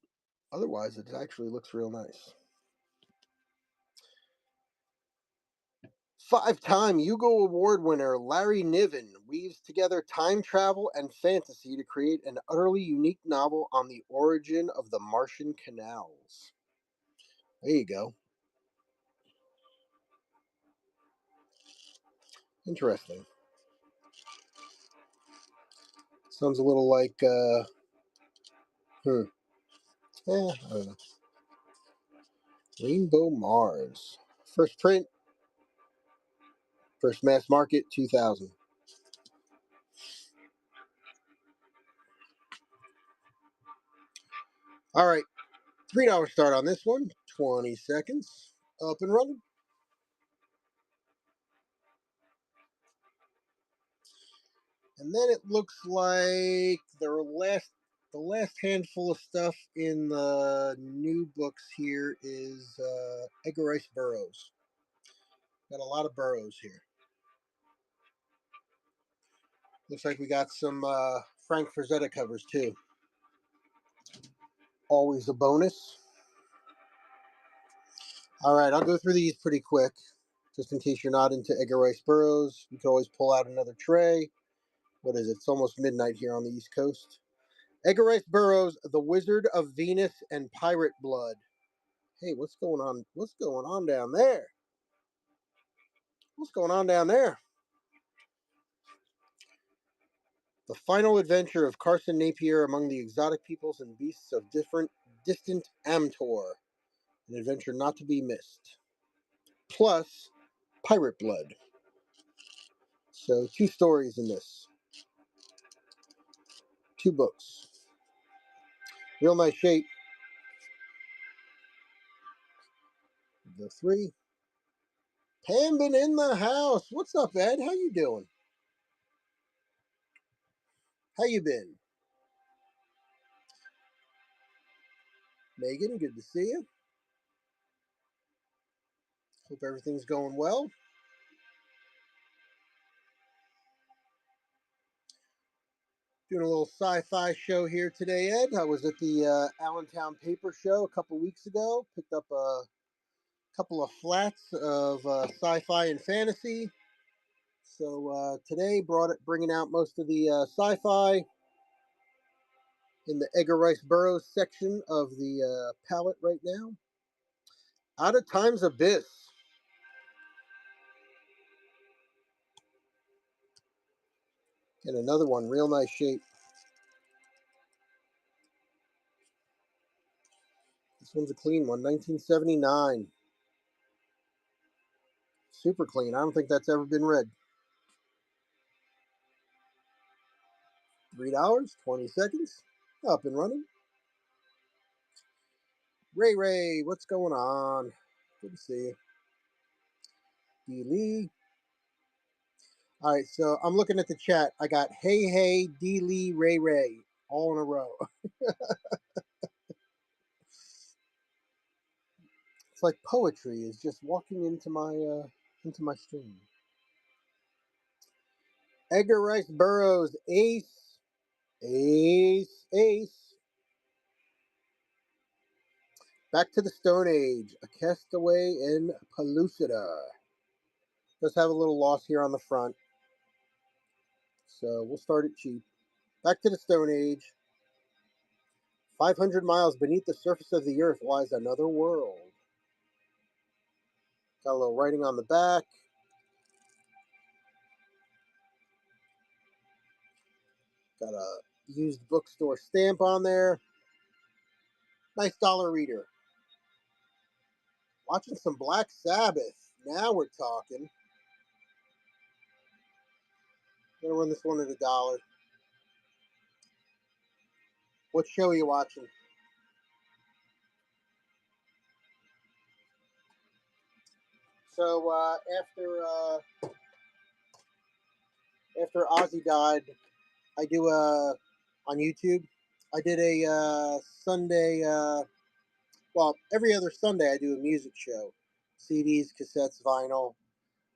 otherwise, it actually looks real nice. Five-time Hugo Award winner Larry Niven weaves together time travel and fantasy to create an utterly unique novel on the origin of the Martian canals. There you go. Interesting. Sounds a little like, I don't know. Rainbow Mars. First print, first mass market, 2000. All right, $3 start on this one. 20 seconds. Up and running. And then it looks like the last handful of stuff in the new books here is Edgar Rice Burroughs. Got a lot of Burroughs here. Looks like we got some Frank Frazetta covers too. Always a bonus. All right, I'll go through these pretty quick, just in case you're not into Edgar Rice Burroughs. You can always pull out another tray. What is it? It's almost midnight here on the East Coast. Edgar Rice Burroughs, The Wizard of Venus and Pirate Blood. Hey, what's going on? What's going on down there? What's going on down there? The final adventure of Carson Napier among the exotic peoples and beasts of distant Amtor. An adventure not to be missed. Plus, Pirate Blood. So, two stories in this. Two books. Real nice shape. The three. Pam been in the house. What's up, Ed? How you doing? How you been? Megan, good to see you. Hope everything's going well. Doing a little sci-fi show here today, Ed. I was at the Allentown Paper Show a couple weeks ago. Picked up a couple of flats of sci-fi and fantasy. So today, bringing out most of the sci-fi in the Edgar Rice Burroughs section of the palette right now. Out of Time's Abyss. And another one, real nice shape. This one's a clean one, 1979. Super clean. I don't think that's ever been read. $3, 20 seconds. Up and running. Ray Ray, what's going on? Good to see you. D Lee. All right, so I'm looking at the chat. I got Hey Hey, D Lee, Ray Ray, all in a row. It's like poetry is just walking into my stream. Edgar Rice Burroughs, Ace, Ace, Ace. Back to the Stone Age, a castaway in Pellucida. Does have a little loss here on the front, so we'll start it cheap. Back to the Stone Age. 500 miles beneath the surface of the earth lies another world. Got a little writing on the back. Got a used bookstore stamp on there. Nice dollar reader. Watching some Black Sabbath. Now we're talking. Gonna run this one at $1. What show are you watching? So after Ozzy died, I do on YouTube. I did a Sunday. Well, every other Sunday I do a music show, CDs, cassettes, vinyl.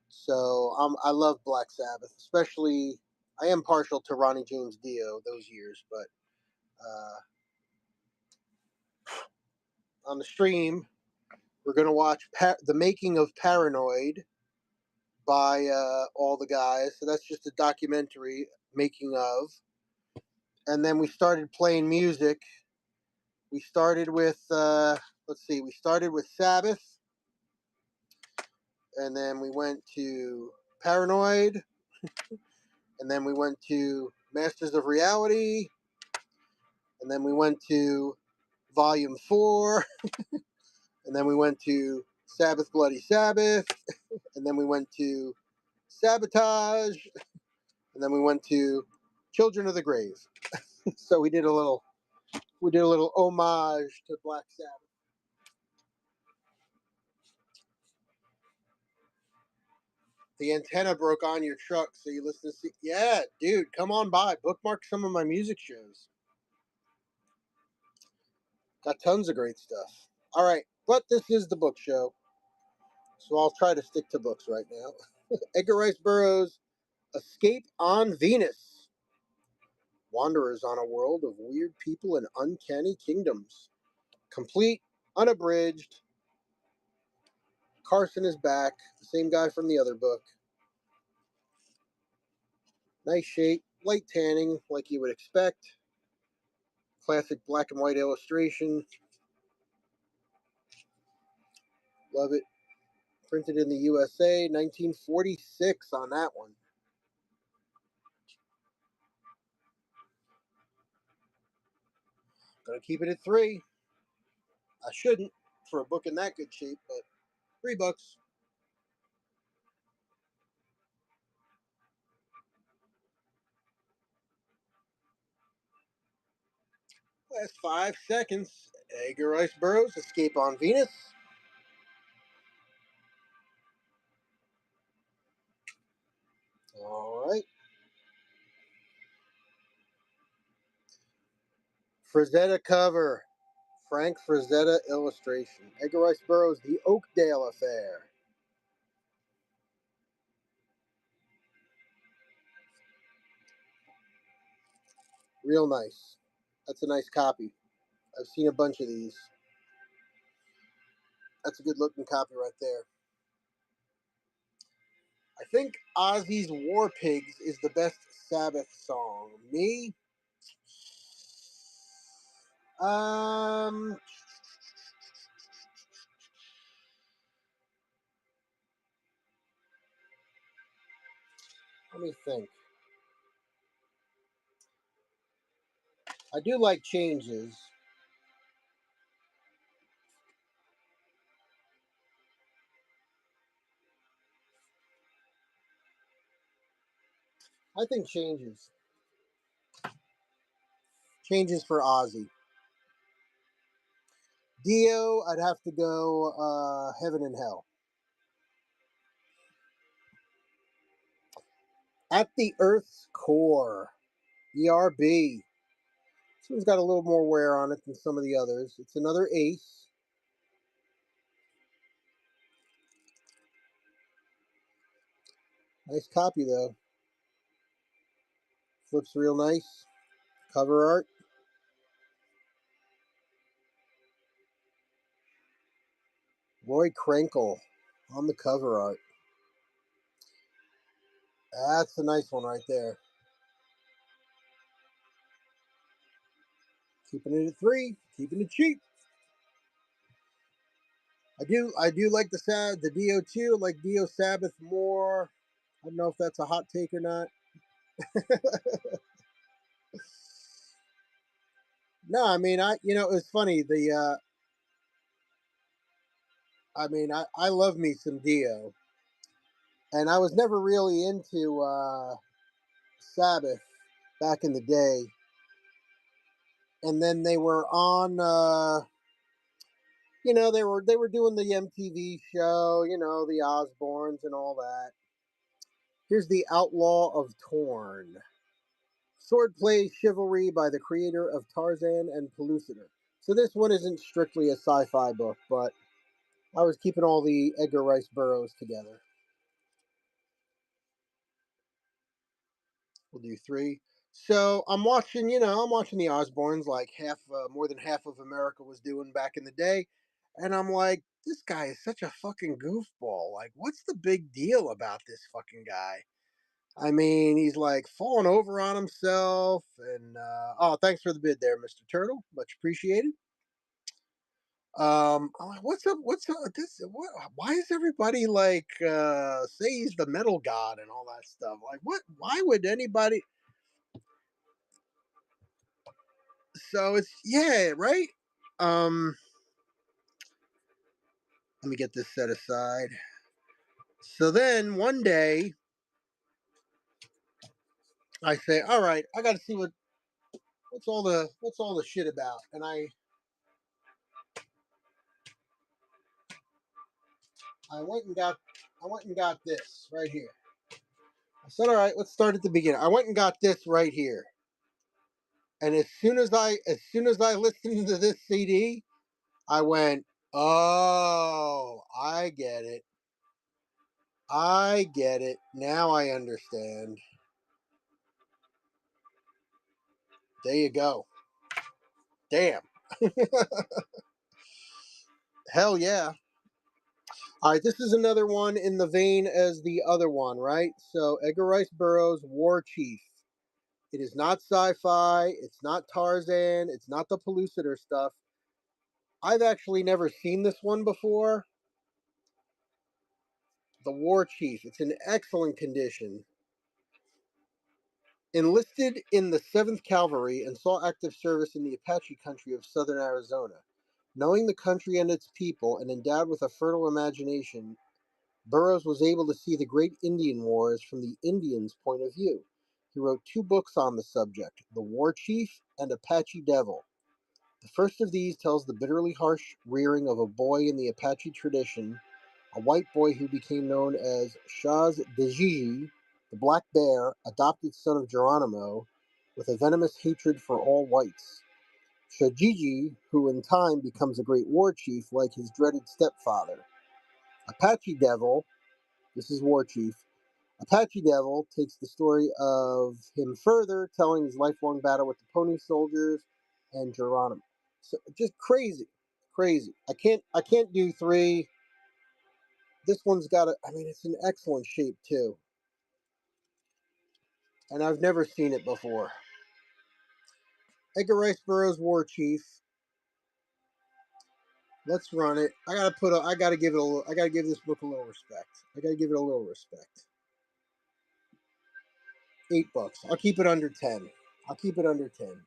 So I love Black Sabbath, especially. I am partial to Ronnie James Dio those years, but on the stream we're gonna watch the making of Paranoid by all the guys. So that's just a documentary making of. And then we started playing music. We started with let's see, we started with Sabbath, and then we went to Paranoid, and then we went to Masters of Reality, and then we went to Volume 4, and then we went to Sabbath Bloody Sabbath, and then we went to Sabotage, and then we went to Children of the Grave. So we did a little homage to Black Sabbath. The antenna broke on your truck, so you listen to yeah, dude, come on by. Bookmark some of my music shows. Got tons of great stuff. All right, but this is the book show, so I'll try to stick to books right now. Edgar Rice Burroughs' Escape on Venus. Wanderers on a world of weird people and uncanny kingdoms. Complete, unabridged. Carson is back, the same guy from the other book. Nice shape, light tanning, like you would expect. Classic black and white illustration. Love it. Printed in the USA, 1946 on that one. Gonna keep it at 3. I shouldn't for a book in that good shape, but $3. Last 5 seconds. Edgar Rice Burroughs, Escape on Venus. All right. Frazetta cover. Frank Frazetta illustration. Edgar Rice Burroughs, The Oakdale Affair. Real nice. That's a nice copy. I've seen a bunch of these. That's a good looking copy right there. I think Ozzy's War Pigs is the best Sabbath song. Me? Um, Let me think. I do like Changes. I think Changes. Changes for Ozzy. Dio, I'd have to go Heaven and Hell. At the Earth's Core, ERB. This one's got a little more wear on it than some of the others. It's another ace. Nice copy though. Flips real nice. Cover art. Roy Krenkel on the cover art. That's a nice one right there. Keeping it at 3, keeping it cheap. I do like the Dio too. I like Dio Sabbath more. I don't know if that's a hot take or not. No, I mean it's funny. I love me some Dio, and I was never really into Sabbath back in the day. And then they were on they were doing the MTV show, the Osbournes and all that. Here's the Outlaw of Torn. Swordplay chivalry by the creator of Tarzan and Pellucidar. So this one isn't strictly a sci-fi book, but I was keeping all the Edgar Rice Burroughs together. We'll do 3. So I'm watching the Osbournes like more than half of America was doing back in the day, and I'm like, this guy is such a fucking goofball. Like, what's the big deal about this fucking guy? I mean, he's like falling over on himself, and oh, thanks for the bid there, Mr. Turtle, much appreciated. I'm like, what's up? What's up with this? What? Why is everybody like say he's the metal god and all that stuff? Like, what? Why would anybody? So it's yeah, right. Um, Let me get this set aside. So then one day I say, all right, I got to see what's all the shit about, and I went and got this right here. I said, all right, let's start at the beginning. I went and got this right here, and as soon as I listened to this CD, I went, oh, I get it. I get it. Now I understand. There you go. Damn. Hell yeah. All right, this is another one in the vein as the other one, right? So Edgar Rice Burroughs, War Chief. It is not sci-fi. It's not Tarzan. It's not the Pellucidar stuff. I've actually never seen this one before. The War Chief. It's in excellent condition. Enlisted in the 7th Cavalry and saw active service in the Apache country of southern Arizona. Knowing the country and its people and endowed with a fertile imagination, Burroughs was able to see the great Indian Wars from the Indians' point of view. He wrote 2 books on the subject, The War Chief and Apache Devil. The first of these tells the bitterly harsh rearing of a boy in the Apache tradition, a white boy who became known as Shaz Dejiji, the Black Bear, adopted son of Geronimo, with a venomous hatred for all whites. Shajiji, who in time becomes a great war chief like his dreaded stepfather. Apache Devil, this is War Chief. Apache Devil takes the story of him further, telling his lifelong battle with the Pony Soldiers and Geronimo. So just crazy, crazy. I can't do 3. This one's got I mean, it's in excellent shape too, and I've never seen it before. Edgar Rice Burroughs, War Chief. Let's run it. I gotta give it a little. I gotta give this book a little respect. I gotta give it a little respect. $8. I'll keep it under 10. I'll keep it under 10.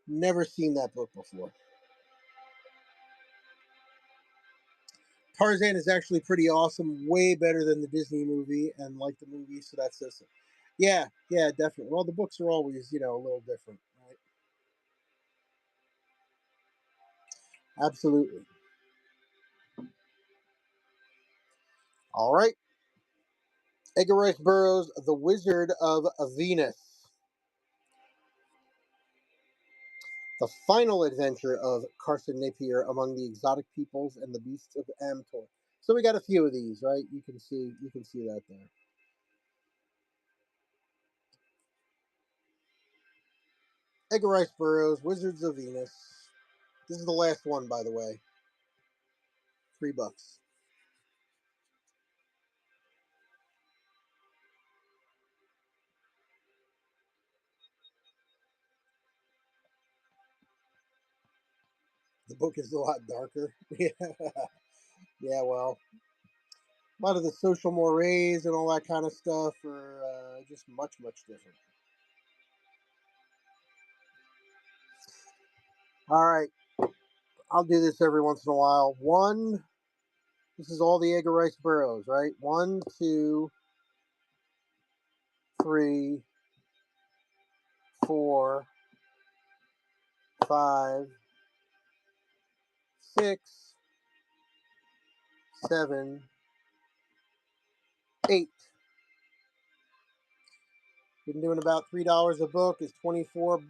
Never seen that book before. Tarzan is actually pretty awesome, way better than the Disney movie, and like the movie, so that says so. Yeah, yeah, definitely. Well, the books are always, a little different, right? Absolutely. All right. Edgar Rice Burroughs' The Wizard of Venus. The final adventure of Carson Napier among the exotic peoples and the beasts of Amtor. So we got a few of these, right? You can see that there. Edgar Rice Burroughs, Wizards of Venus. This is the last one, by the way. $3. The book is a lot darker. Yeah, yeah. Well, a lot of the social mores and all that kind of stuff are just much, much different. All right, I'll do this every once in a while. One, this is all the Edgar Rice Burroughs, right? One, two, three, four, five, six, seven, eight. Been doing about $3 a book. Is $24.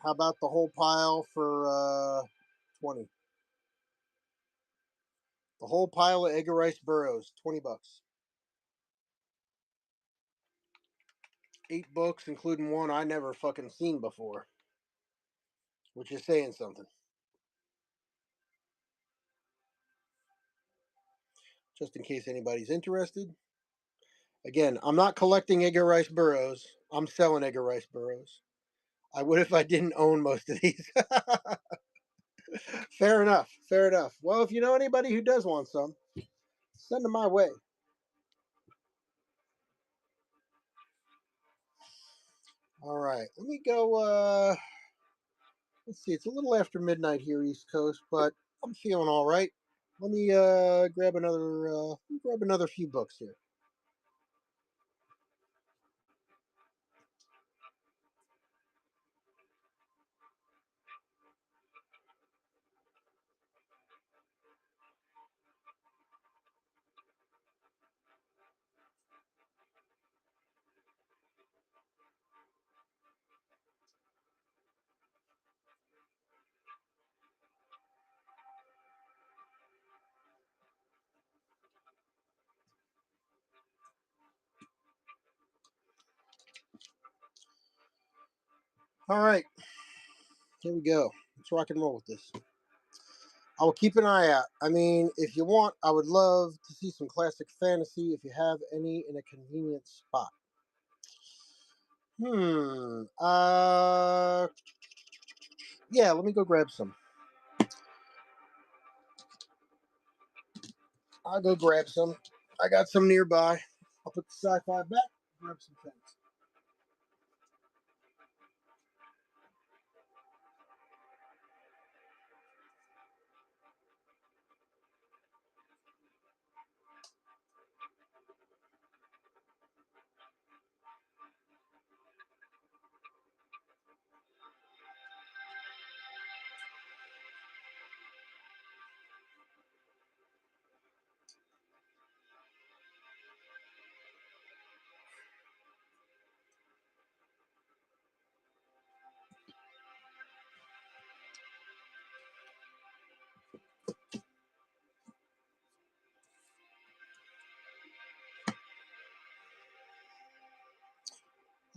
How about the whole pile for 20? The whole pile of Edgar Rice Burroughs, $20. 8 books, including one I never fucking seen before, which is saying something. Just in case anybody's interested. Again, I'm not collecting Edgar Rice Burroughs. I'm selling Edgar Rice Burroughs. I would if I didn't own most of these. Fair enough. Fair enough. Well, if you know anybody who does want some, send them my way. All right. Let me go. Let's see. It's a little after midnight here, East Coast, but I'm feeling all right. Let me grab another few books here. All right. Here we go. Let's rock and roll with this. I will keep an eye out. I mean, if you want, I would love to see some classic fantasy if you have any in a convenient spot. Yeah, let me go grab some. I'll go grab some. I got some nearby. I'll put the sci-fi back, grab some things.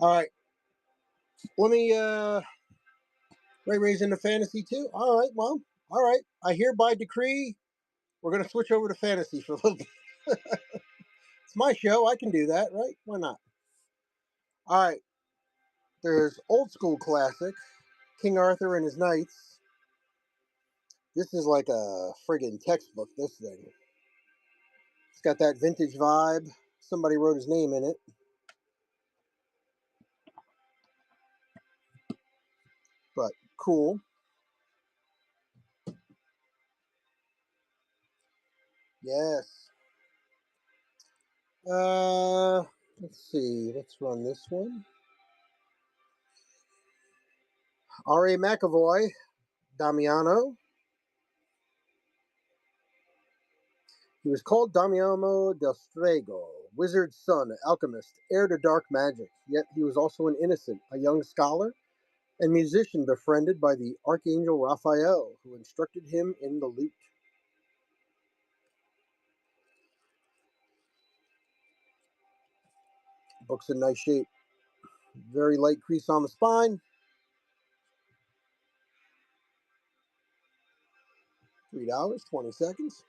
All right. Let me Ray Ray's into fantasy too. All right, well, all right. I hereby decree we're gonna switch over to fantasy for a little bit. It's my show. I can do that, right? Why not? All right. There's old school classic, King Arthur and his Knights. This is like a friggin' textbook, this thing. It's got that vintage vibe. Somebody wrote his name in it. But cool. Yes. Let's see. Let's run this one. R.A. McAvoy, Damiano. He was called Damiano del Strego, wizard's son, alchemist, heir to dark magic. Yet he was also an innocent, a young scholar and musician befriended by the archangel Raphael, who instructed him in the lute. Book's in nice shape. Very light crease on the spine. $3, 20 seconds.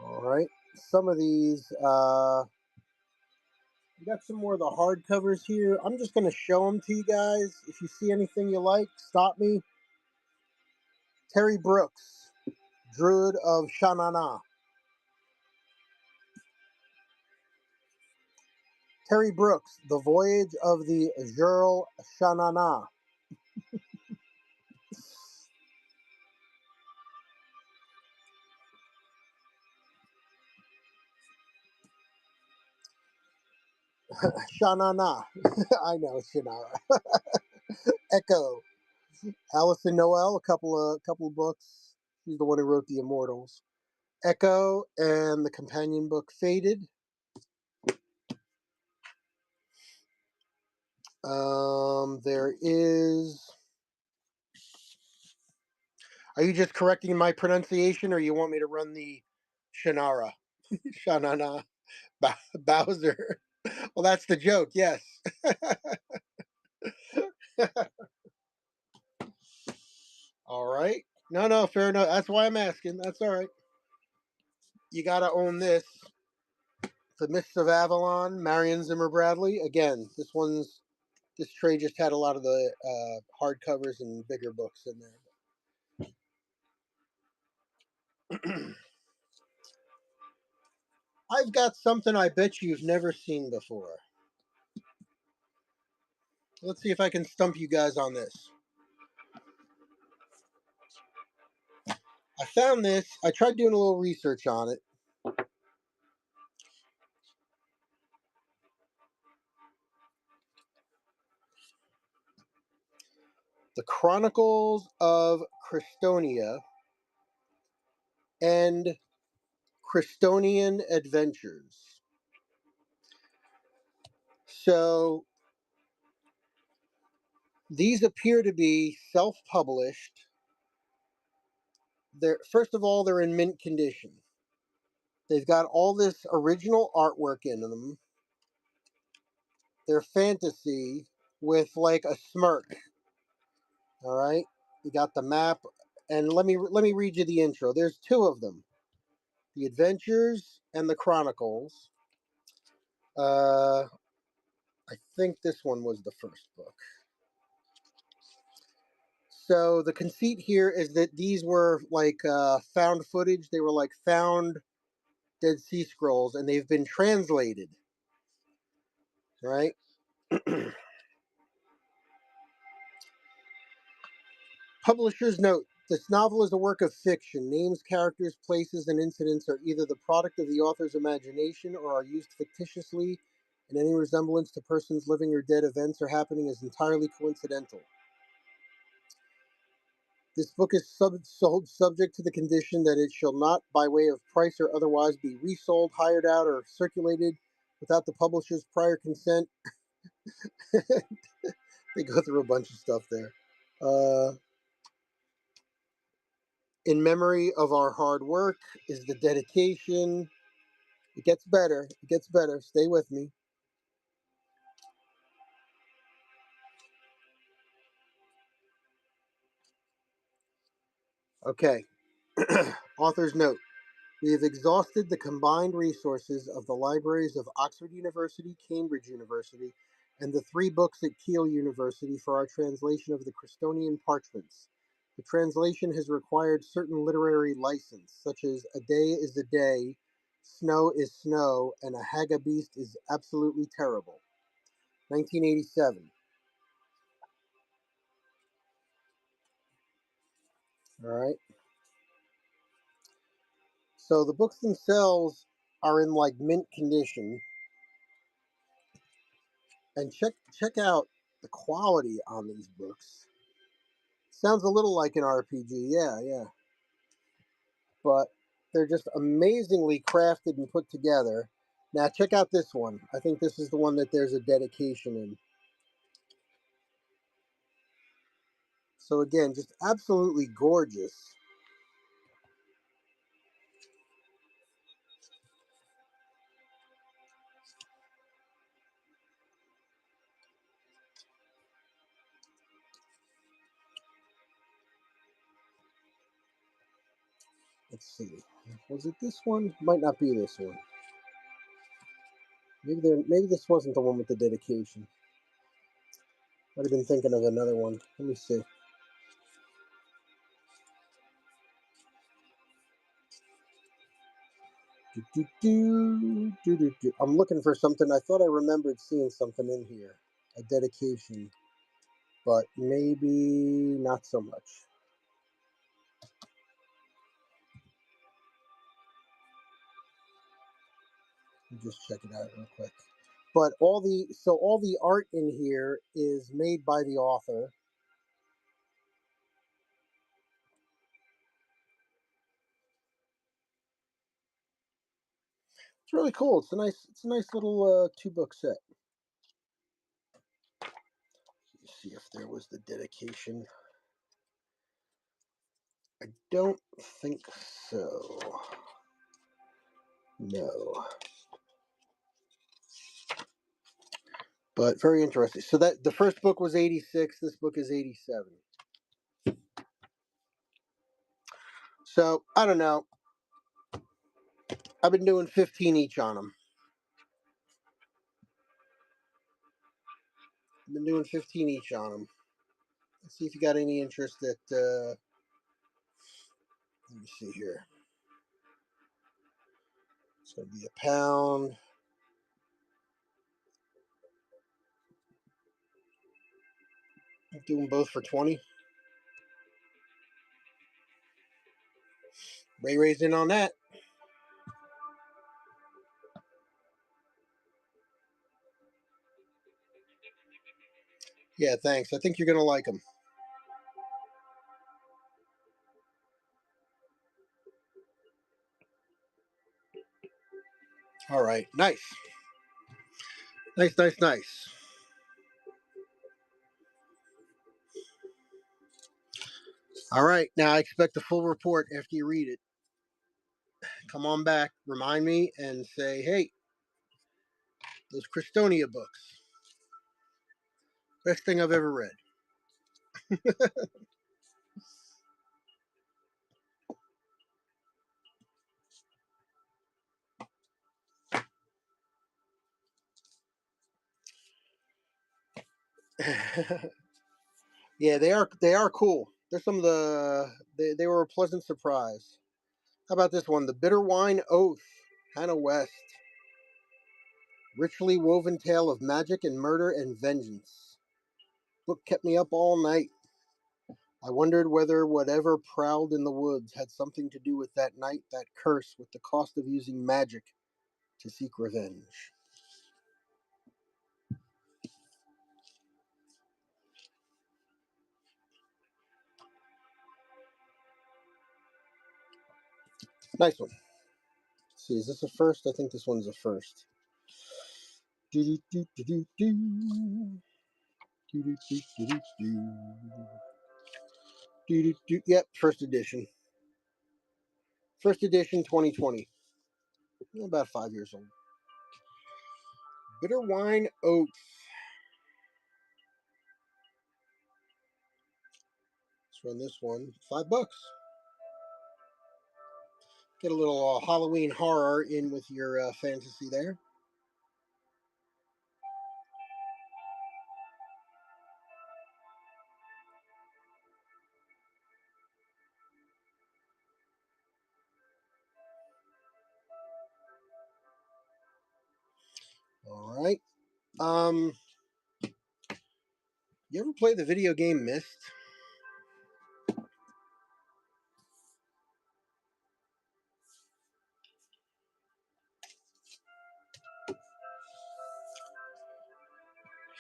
All right. Some of these, we got some more of the hardcovers here. I'm just going to show them to you guys. If you see anything you like, stop me. Terry Brooks, Druid of Shanana. Terry Brooks, The Voyage of the Jurl Shanana. Shanana. I know, Shannara. Echo. Alison Noel, a couple of books. She's the one who wrote The Immortals. Echo and the companion book Faded. There is. Are you just correcting my pronunciation, or you want me to run the Shannara? Shanana. Bowser. Well, that's the joke. Yes. All right. No, no, fair enough. That's why I'm asking. That's all right. You gotta own this. The Mists of Avalon, Marion Zimmer Bradley. Again, this trade just had a lot of the hardcovers and bigger books in there. I've got something I bet you've never seen before. Let's see if I can stump you guys on this. I found this. I tried doing a little research on it. The Chronicles of Christonia and Christonian Adventures. So these appear to be self-published. They're first of all, they're in mint condition. They've got all this original artwork in them. They're fantasy with like a smirk. All right, you got the map, and let me read you the intro. There's two of them: the Adventures and the Chronicles. Uh, I think this one was the first book. So the conceit here is that these were like found footage. They were like found Dead Sea Scrolls, and they've been translated. Right. Publisher's note: this novel is a work of fiction. Names, characters, places, and incidents are either the product of the author's imagination or are used fictitiously, and any resemblance to persons living or dead, events, or happening is entirely coincidental. This book is sold subject to the condition that it shall not, by way of price or otherwise, be resold, hired out, or circulated without the publisher's prior consent. They go through a bunch of stuff there. In memory of our hard work is the dedication. It gets better. It gets better. Stay with me. Okay. Author's note: we have exhausted the combined resources of the libraries of Oxford University, Cambridge University, and the three books at Keele University for our translation of the Christonian parchments. The translation has required certain literary license, such as a day is a day, snow is snow, and a hagabeast is absolutely terrible. 1987. All right. So the books themselves are in like mint condition, and check out the quality on these books. Sounds a little like an RPG, yeah, yeah. But they're just amazingly crafted and put together. Now check out this one. I think this is the one that there's a dedication in. So again, just absolutely gorgeous. Let's see. Was it this one? Might not be this one. Maybe this wasn't the one with the dedication. Might have been thinking of another one. Let me see. I'm looking for something. I thought I remembered seeing something in here. A dedication. But maybe not so much. Let me just check it out real quick. But all the art in here is made by the author. It's really cool. It's a nice little 2 book set. Let's see if there was the dedication. I don't think so. No. But very interesting. So that the first book was 86, this book is 87. So, I don't know. I've been doing 15 each on them. I've been doing 15 each on them. Let's see if you got any interest at let me see here. It's going to be £1. I'm doing both for 20. Ray's in on that. Yeah, thanks. I think you're going to like them. All right. Nice. Nice, nice, nice. All right. Now I expect a full report after you read it. Come on back, remind me, and say, hey, those Christonia books. Best thing I've ever read. Yeah, they are cool. They're some of they were a pleasant surprise. How about this one? The Bitter Wine Oath, Hannah West. Richly woven tale of magic and murder and vengeance. Book kept me up all night. I wondered whether whatever prowled in the woods had something to do with that night, that curse, with the cost of using magic to seek revenge. Nice one. Let's see, is this a first? I think this one's a first. Do do do do do do. Do do do do do do. Do do do. Yep, first edition. First edition, 2020. About 5 years old. Bitter Wine Oats. Let's run this one. $5. Get a little Halloween horror in with your fantasy there. Um, you ever play the video game Myst?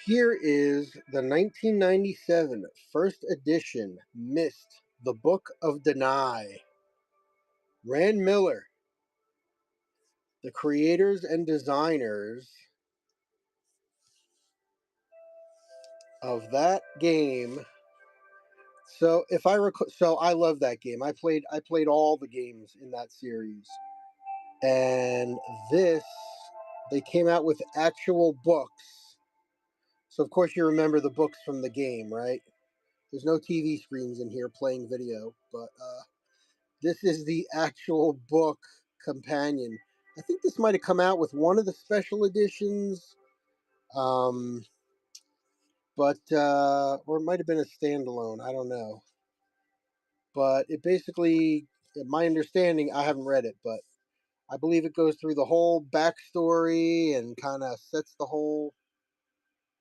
Here is the 1997 first edition Myst, the Book of Deny. Rand Miller, the creators and designers of that game. So if I recall, so I love that game. I played all the games in that series, and this they came out with actual books. So of course you remember the books from the game, right? There's no TV screens in here playing video, but this is the actual book companion. I think this might have come out with one of the special editions, um, but or it might have been a standalone. I don't know. But it basically, my understanding, I haven't read it, but I believe it goes through the whole backstory and kind of sets the whole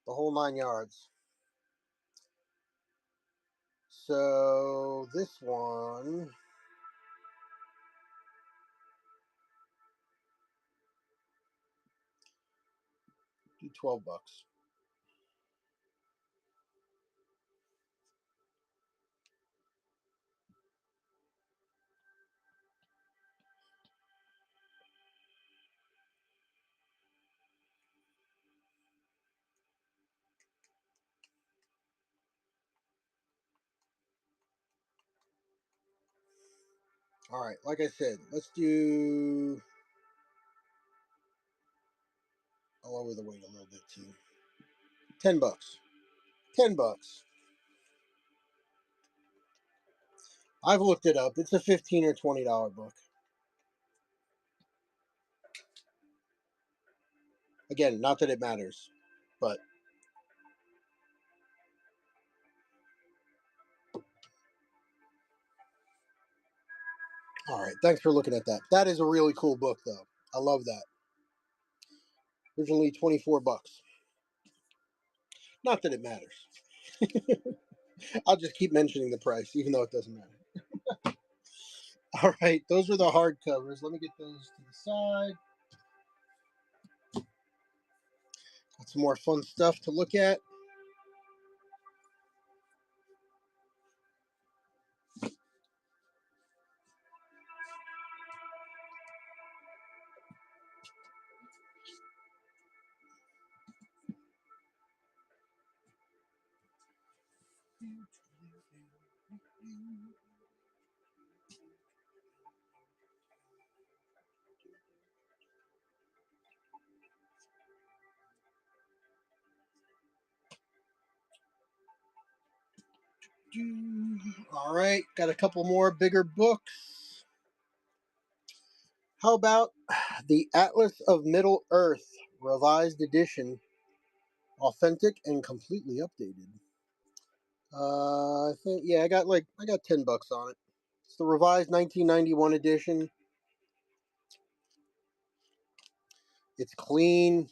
9 yards. So this one, do $12. All right, like I said, let's do. I'll lower the weight a little bit too. $10. $10. I've looked it up. It's a $15 or $20 book. Again, not that it matters, but all right. Thanks for looking at that. That is a really cool book, though. I love that. Originally $24. Not that it matters. I'll just keep mentioning the price, even though it doesn't matter. All right, those are the hardcovers. Let me get those to the side. Got some more fun stuff to look at. All right, got a couple more bigger books. How about the Atlas of Middle Earth, revised edition, authentic and completely updated? I think I got $10 on it. It's the revised 1991 edition. It's clean,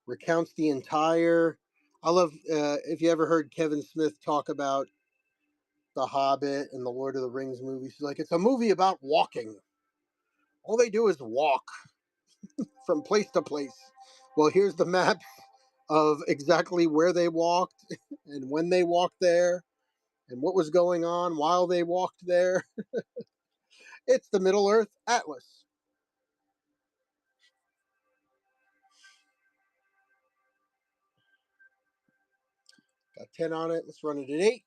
recounts the entire. I love if you ever heard Kevin Smith talk about The Hobbit and the Lord of the Rings movies. He's like, it's a movie about walking. All they do is walk from place to place. Well, here's the map of exactly where they walked and when they walked there and what was going on while they walked there. It's the Middle Earth Atlas. Got 10 on it. Let's run it at 8.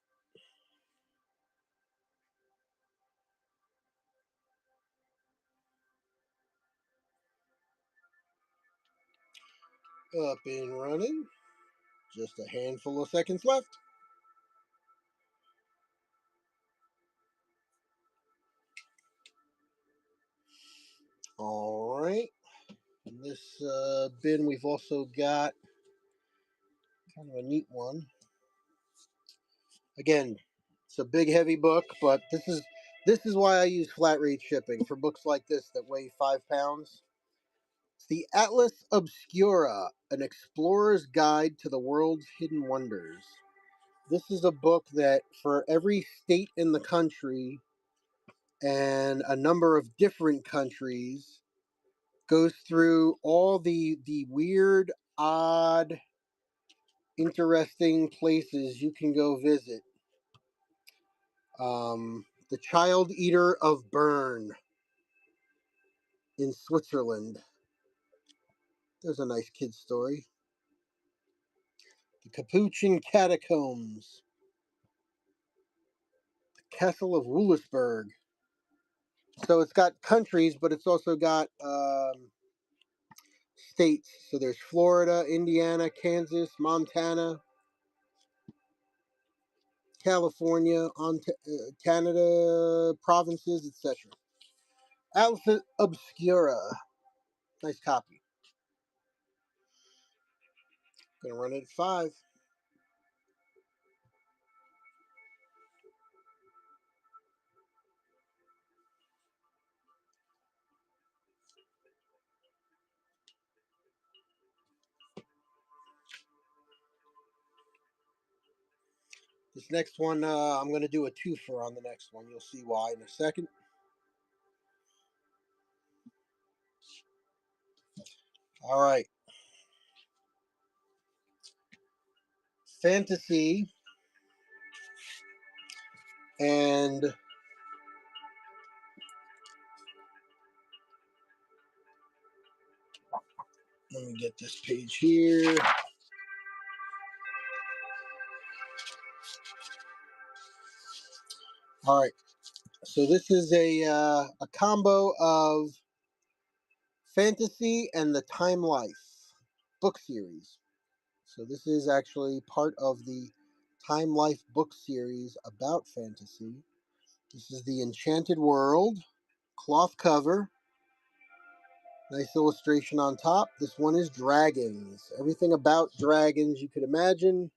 Up and running. Just a handful of seconds left. All right. In this bin, we've also got kind of a neat one. Again, it's a big, heavy book, but this is why I use flat rate shipping for books like this that weigh 5 pounds. It's the Atlas Obscura, an explorer's guide to the world's hidden wonders. This is a book that for every state in the country and a number of different countries goes through all the weird, odd, interesting places you can go visit. The Child Eater of Bern in Switzerland. There's a nice kid's story. The Capuchin Catacombs. The Castle of Woolisburg. So it's got countries, but it's also got states. So there's Florida, Indiana, Kansas, Montana, California, Canada, provinces, etc. Atlas Obscura. Nice copy. Gonna run it at 5. This next one, I'm going to do a twofer on the next one. You'll see why in a second. All right. Fantasy and let me get this page here. All right. So this is a combo of fantasy and the Time Life book series. So this is actually part of the Time Life book series about fantasy. This is the Enchanted World, cloth cover, nice illustration on top. This one is dragons. Everything about dragons you could imagine.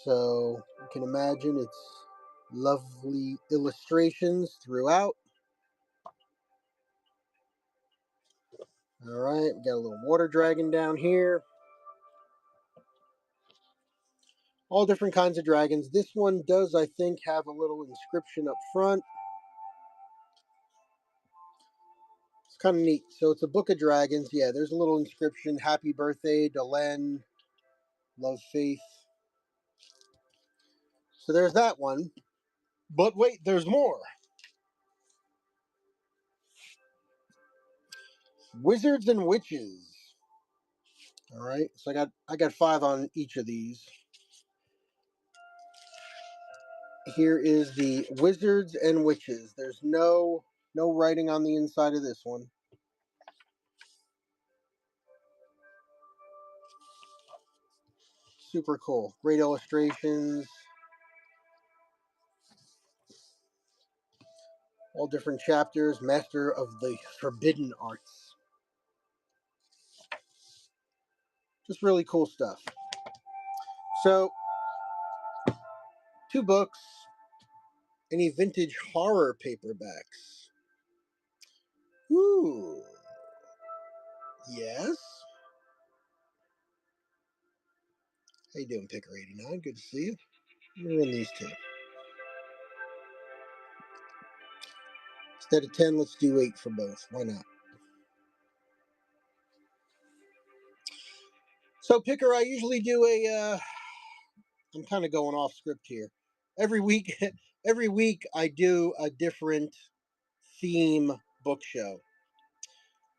So you can imagine it's lovely illustrations throughout. All right, we got a little water dragon down here. All different kinds of dragons. This one does, I think, have a little inscription up front. It's kind of neat. So it's a book of dragons. Yeah, there's a little inscription. Happy birthday, Delenn. Love, faith. So there's that one. But wait, there's more. Wizards and Witches. All right, so I got 5 on each of these. Here is the Wizards and Witches. There's no writing on the inside of this one. Super cool. Great illustrations. All different chapters. Master of the Forbidden Arts. Just really cool stuff. So, 2 books. Any vintage horror paperbacks? Ooh. Yes. How you doing, Picker 89? Good to see you. I'm gonna run these 2. Instead of 10, let's do 8 for both. Why not? So, Picker, I usually do I'm kind of going off script here. Every week, every week I do a different theme book show.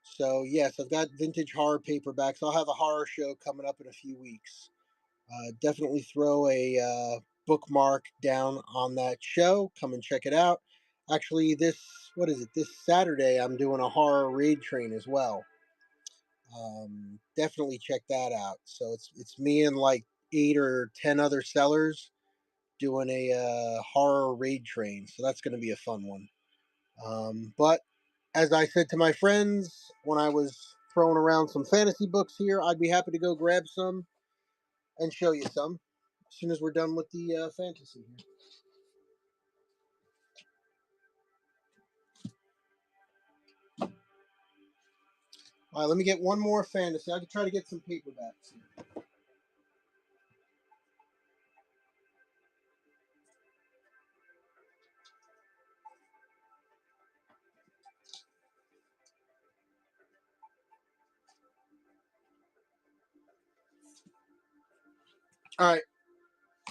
So yes, I've got vintage horror paperbacks. I'll have a horror show coming up in a few weeks. Definitely throw a bookmark down on that show. Come and check it out. Actually, what is it? This Saturday, I'm doing a horror raid train as well. Definitely check that out. So it's me and like 8 or 10 other sellers doing a horror raid train. So that's going to be a fun one. But as I said to my friends when I was throwing around some fantasy books here, I'd be happy to go grab some and show you some as soon as we're done with the fantasy here. All right, let me get one more fantasy. I can try to get some paperbacks here. All right,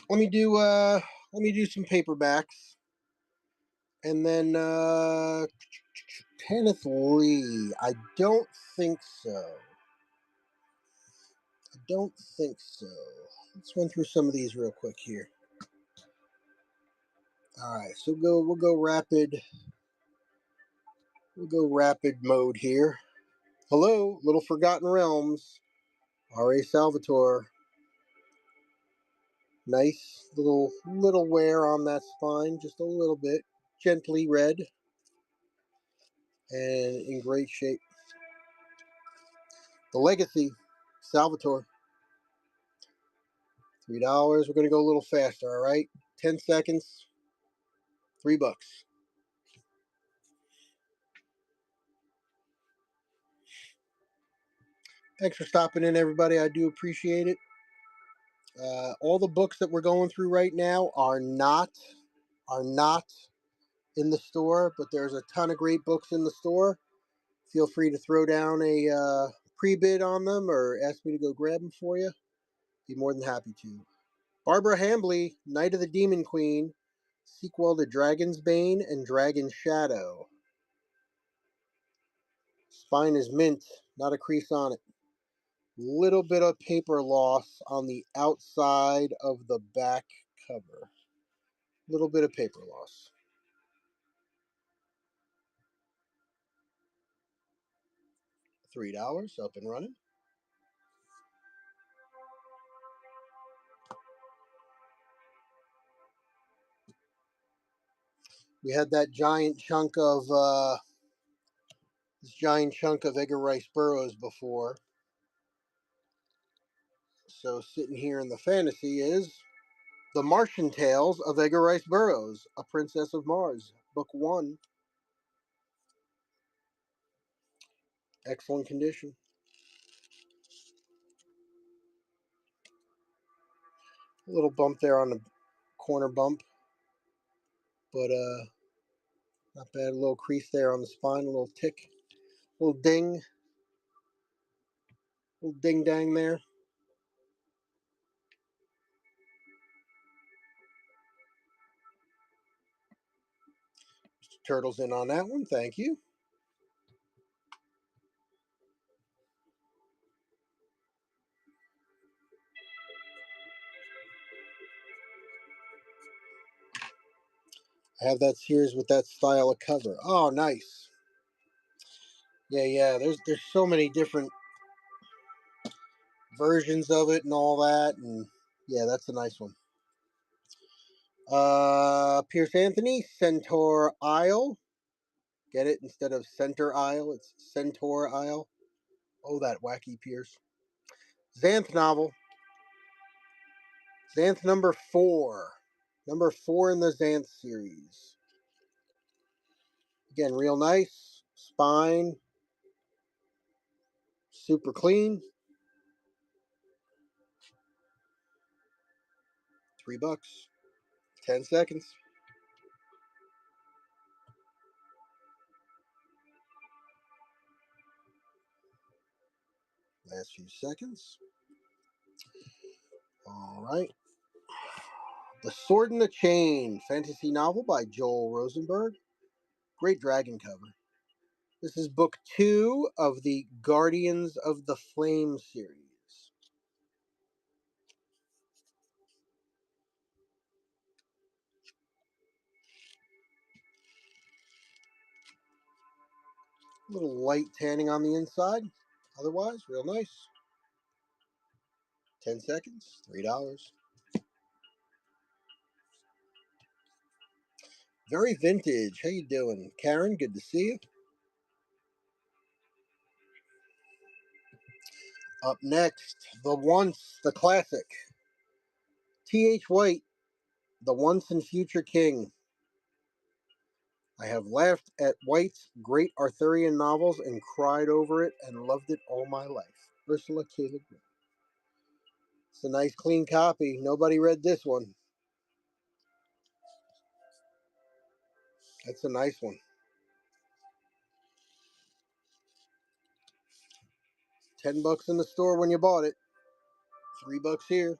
let me do some paperbacks, and then Kenneth Lee. I don't think so. I don't think so. Let's run through some of these real quick here. All right, so we'll go rapid. We'll go rapid mode here. Hello, Little Forgotten Realms. R.A. Salvatore. Nice little wear on that spine, just a little bit. Gently red and in great shape. The Legacy, Salvatore. $3. We're gonna go a little faster, all right? 10 seconds, $3. Thanks for stopping in, everybody. I do appreciate it. All the books that we're going through right now are not in the store, but there's a ton of great books in the store. Feel free to throw down a pre-bid on them or ask me to go grab them for you. Be more than happy to. Barbara Hambly, Night of the Demon Queen, sequel to Dragon's Bane and Dragon's Shadow. Spine is mint, not a crease on it. Little bit of paper loss on the outside of the back cover. Little bit of paper loss. $3 up and running. We had that giant chunk of Edgar Rice Burroughs before. So sitting here in the fantasy is The Martian Tales of Edgar Rice Burroughs, A Princess of Mars, Book 1. Excellent condition. A little bump there on the corner bump, but not bad. A little crease there on the spine, a little tick, a little ding dang there. Mr. Turtle's in on that one. Thank you. I have that series with that style of cover. Oh, nice. Yeah. There's so many different versions of it and all that, and yeah, that's a nice one. Pierce Anthony, Centaur Isle. Get it? Instead of Center Isle, it's Centaur Isle. Oh, that wacky Pierce. Xanth novel. Xanth number 4. Number 4 in the Xanth series. Again, real nice. Spine. Super clean. $3. 10 seconds. Last few seconds. All right. The Sword and the Chain, fantasy novel by Joel Rosenberg. Great dragon cover. This is book 2 of the Guardians of the Flame series. A little light tanning on the inside. Otherwise, real nice. 10 seconds, $3. Very vintage. How you doing? Karen, good to see you. Up next, the classic. T.H. White, The Once and Future King. I have laughed at White's great Arthurian novels and cried over it and loved it all my life. Ursula K. Le Guin. It's a nice, clean copy. Nobody read this one. That's a nice one. $10 in the store when you bought it. $3 here.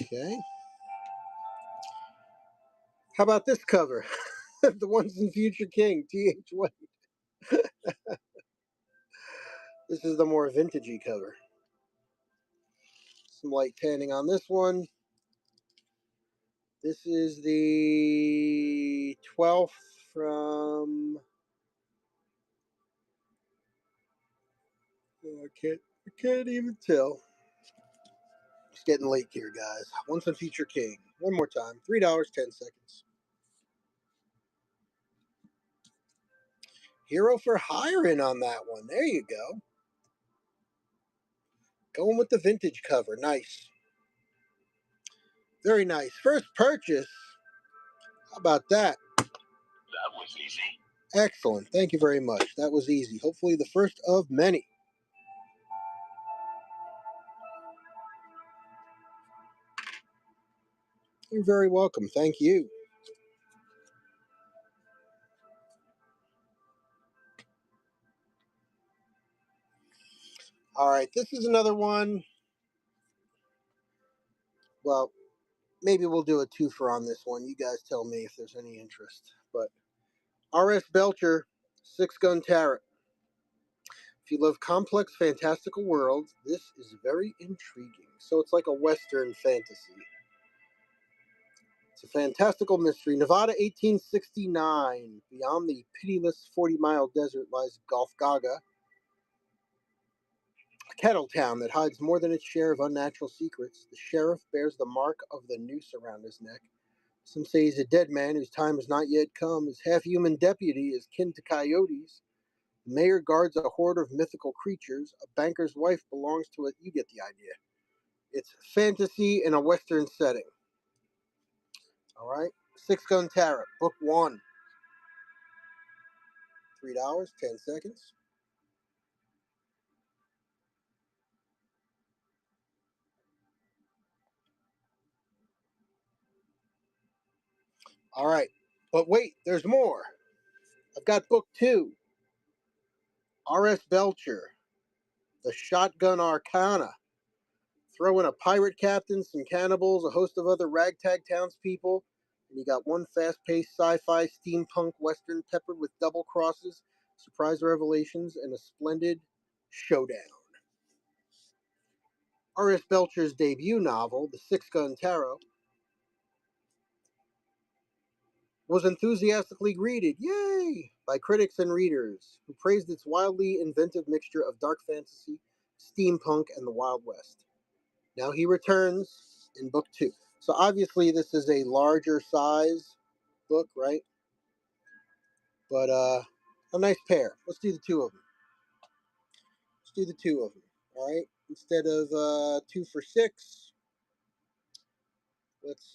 Okay. How about this cover? The Once and Future King, T.H. White. This is the more vintagey cover. Some light tanning on this one. This is the 12th from. Oh, I can't even tell. It's getting late here, guys. Once and Future King. One more time. $3.10. Hero for hiring on that one. There you go. Going with the vintage cover. Nice. Very nice. First purchase. How about that? That was easy. Excellent. Thank you very much. That was easy. Hopefully the first of many. You're very welcome. Thank you. All right. This is another one. Well, maybe we'll do a twofer on this one. You guys tell me if there's any interest. But R.S. Belcher, Six Gun Tarot. If you love complex, fantastical worlds, this is very intriguing. So it's like a Western fantasy. It's a fantastical mystery. Nevada, 1869. Beyond the pitiless 40-mile desert lies Gulf Gaga, a cattle town that hides more than its share of unnatural secrets. The sheriff bears the mark of the noose around his neck. Some say he's a dead man whose time has not yet come. His half-human deputy is kin to coyotes. The mayor guards a horde of mythical creatures. A banker's wife belongs to it. You get the idea. It's fantasy in a Western setting. All right. Six Gun Tarot, Book 1. $3.10. All right. But wait, there's more. I've got Book 2. R.S. Belcher, The Shotgun Arcana. Throw in a pirate captain, some cannibals, a host of other ragtag townspeople, and you got one fast-paced sci-fi steampunk western peppered with double crosses, surprise revelations, and a splendid showdown. R.S. Belcher's debut novel, The Six Gun Tarot, was enthusiastically greeted, yay, by critics and readers, who praised its wildly inventive mixture of dark fantasy, steampunk, and the Wild West. Now he returns in Book 2. So obviously this is a larger size book, right? But a nice pair. Let's do the two of them. Let's do the two of them. All right. Instead of 2 for $6, let's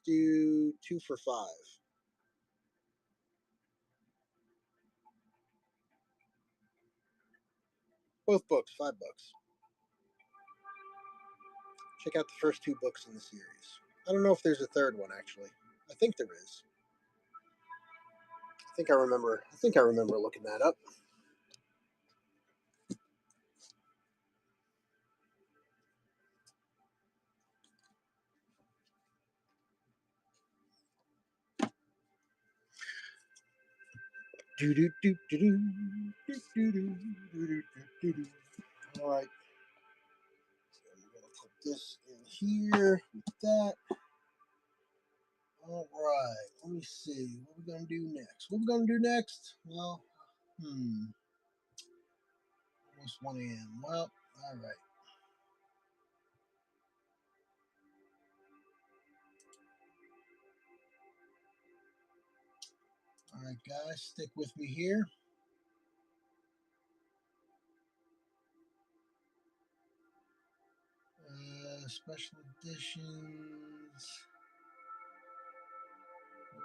do 2 for $5. Both books, $5. Check out the first 2 books in the series. I don't know if there's a third one actually. I think there is. I think I remember. I think I remember looking that up. Do do do do do do do do do do do. All right. I'm gonna put this in here with that. All right. Let me see. What we're gonna do next? What we're gonna do next? Well, almost 1 a.m. Well, all right. right, guys, stick with me here. Special editions,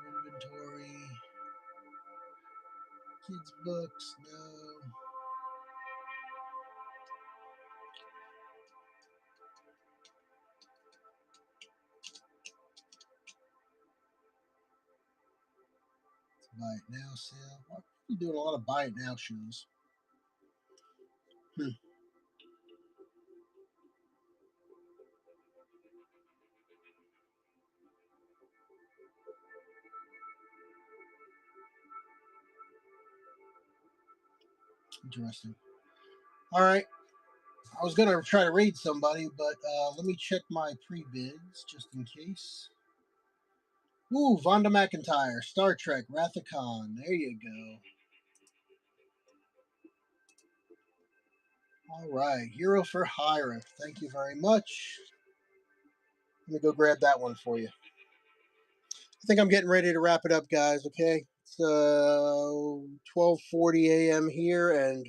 inventory, kids books, no. Buy it now sale. Why are you doing a lot of buy it now shows? Hmm. Interesting. All right. I was gonna try to raid somebody, but let me check my pre-bids just in case. Ooh, Vonda McIntyre, Star Trek, Wrath of Khan. There you go. All right, Hero for Hire. Thank you very much. Let me go grab that one for you. I think I'm getting ready to wrap it up, guys. Okay, it's 12:40 a.m. here, and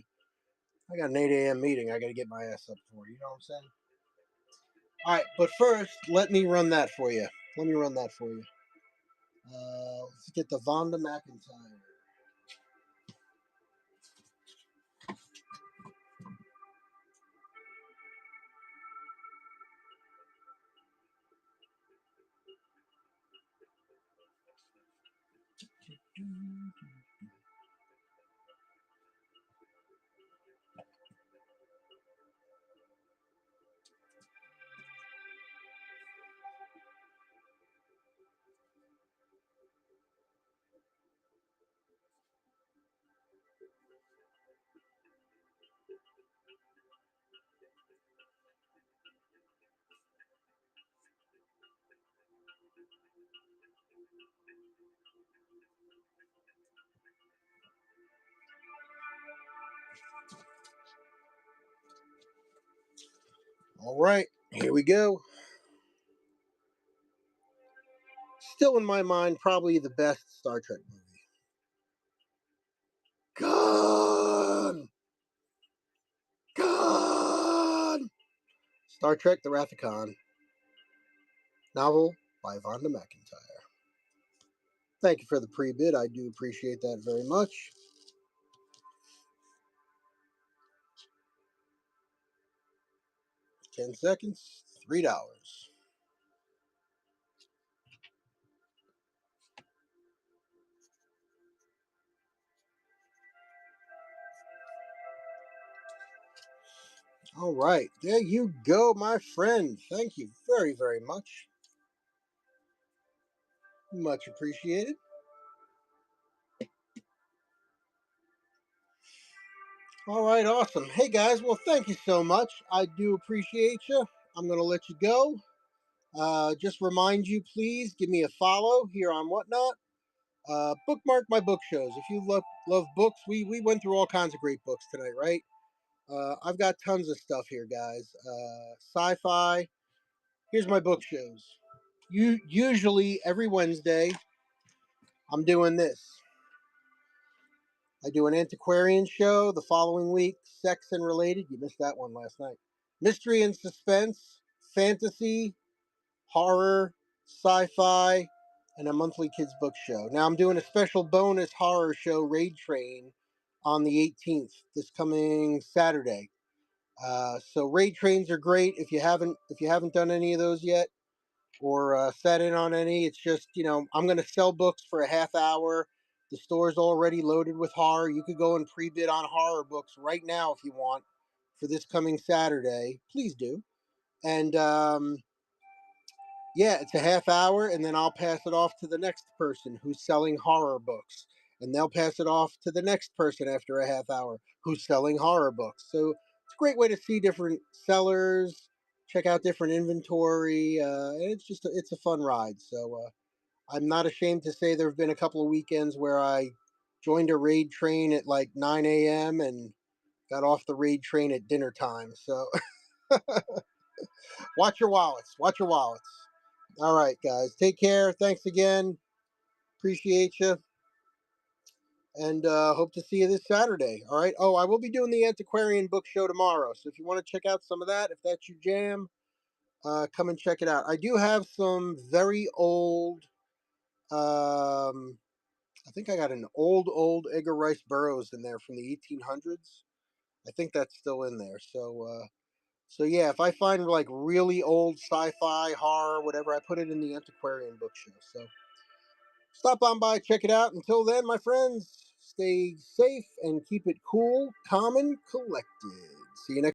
I got an 8 a.m. meeting. I got to get my ass up for. You know what I'm saying? All right, but first, let me run that for you. Let me run that for you. Let's get the Vonda McIntyre. All right, here we go. Still in my mind, probably the best Star Trek movie. Gone! Gone! Star Trek The Wrath of Khan. Novel by Vonda McIntyre. Thank you for the pre-bid. I do appreciate that very much. 10 seconds, $3. All right, there you go, my friend. Thank you very, very much. Much appreciated. All right, awesome. Hey guys, well, thank you so much. I do appreciate you. I'm going to let you go. Just remind you, please give me a follow here on Whatnot. Bookmark my book shows. If you love books, we went through all kinds of great books tonight, right? I've got tons of stuff here, guys. Sci-Fi. Here's my book shows. Usually every Wednesday, I'm doing this. I do an antiquarian show the following week, sex and related. You missed that one last night. Mystery and suspense, fantasy, horror, sci-fi, and a monthly kids book show. Now I'm doing a special bonus horror show, Raid Train, on the 18th, this coming Saturday. So raid trains are great if you haven't done any of those yet or sat in on any. It's just I'm going to sell books for a half hour. The store's already loaded with horror. You could go and pre-bid on horror books right now if you want for this coming Saturday. Please do. And yeah, it's a half hour, and then I'll pass it off to the next person who's selling horror books. And they'll pass it off to the next person after a half hour who's selling horror books. So it's a great way to see different sellers, check out different inventory. And it's a fun ride. So I'm not ashamed to say there have been a couple of weekends where I joined a raid train at like 9 a.m. and got off the raid train at dinner time. So watch your wallets. Watch your wallets. All right, guys. Take care. Thanks again. Appreciate you. and hope to see you this Saturday. All right. Oh, I will be doing the antiquarian book show tomorrow. So if you want to check out some of that, if that's your jam, come and check it out. I do have some very old. I think I got an old Edgar Rice Burroughs in there from the 1800s. I think that's still in there. So yeah, if I find like really old sci-fi, horror, whatever, I put it in the antiquarian book show. So stop on by, check it out. Until then, my friends, stay safe and keep it cool, calm, and collected. See you next.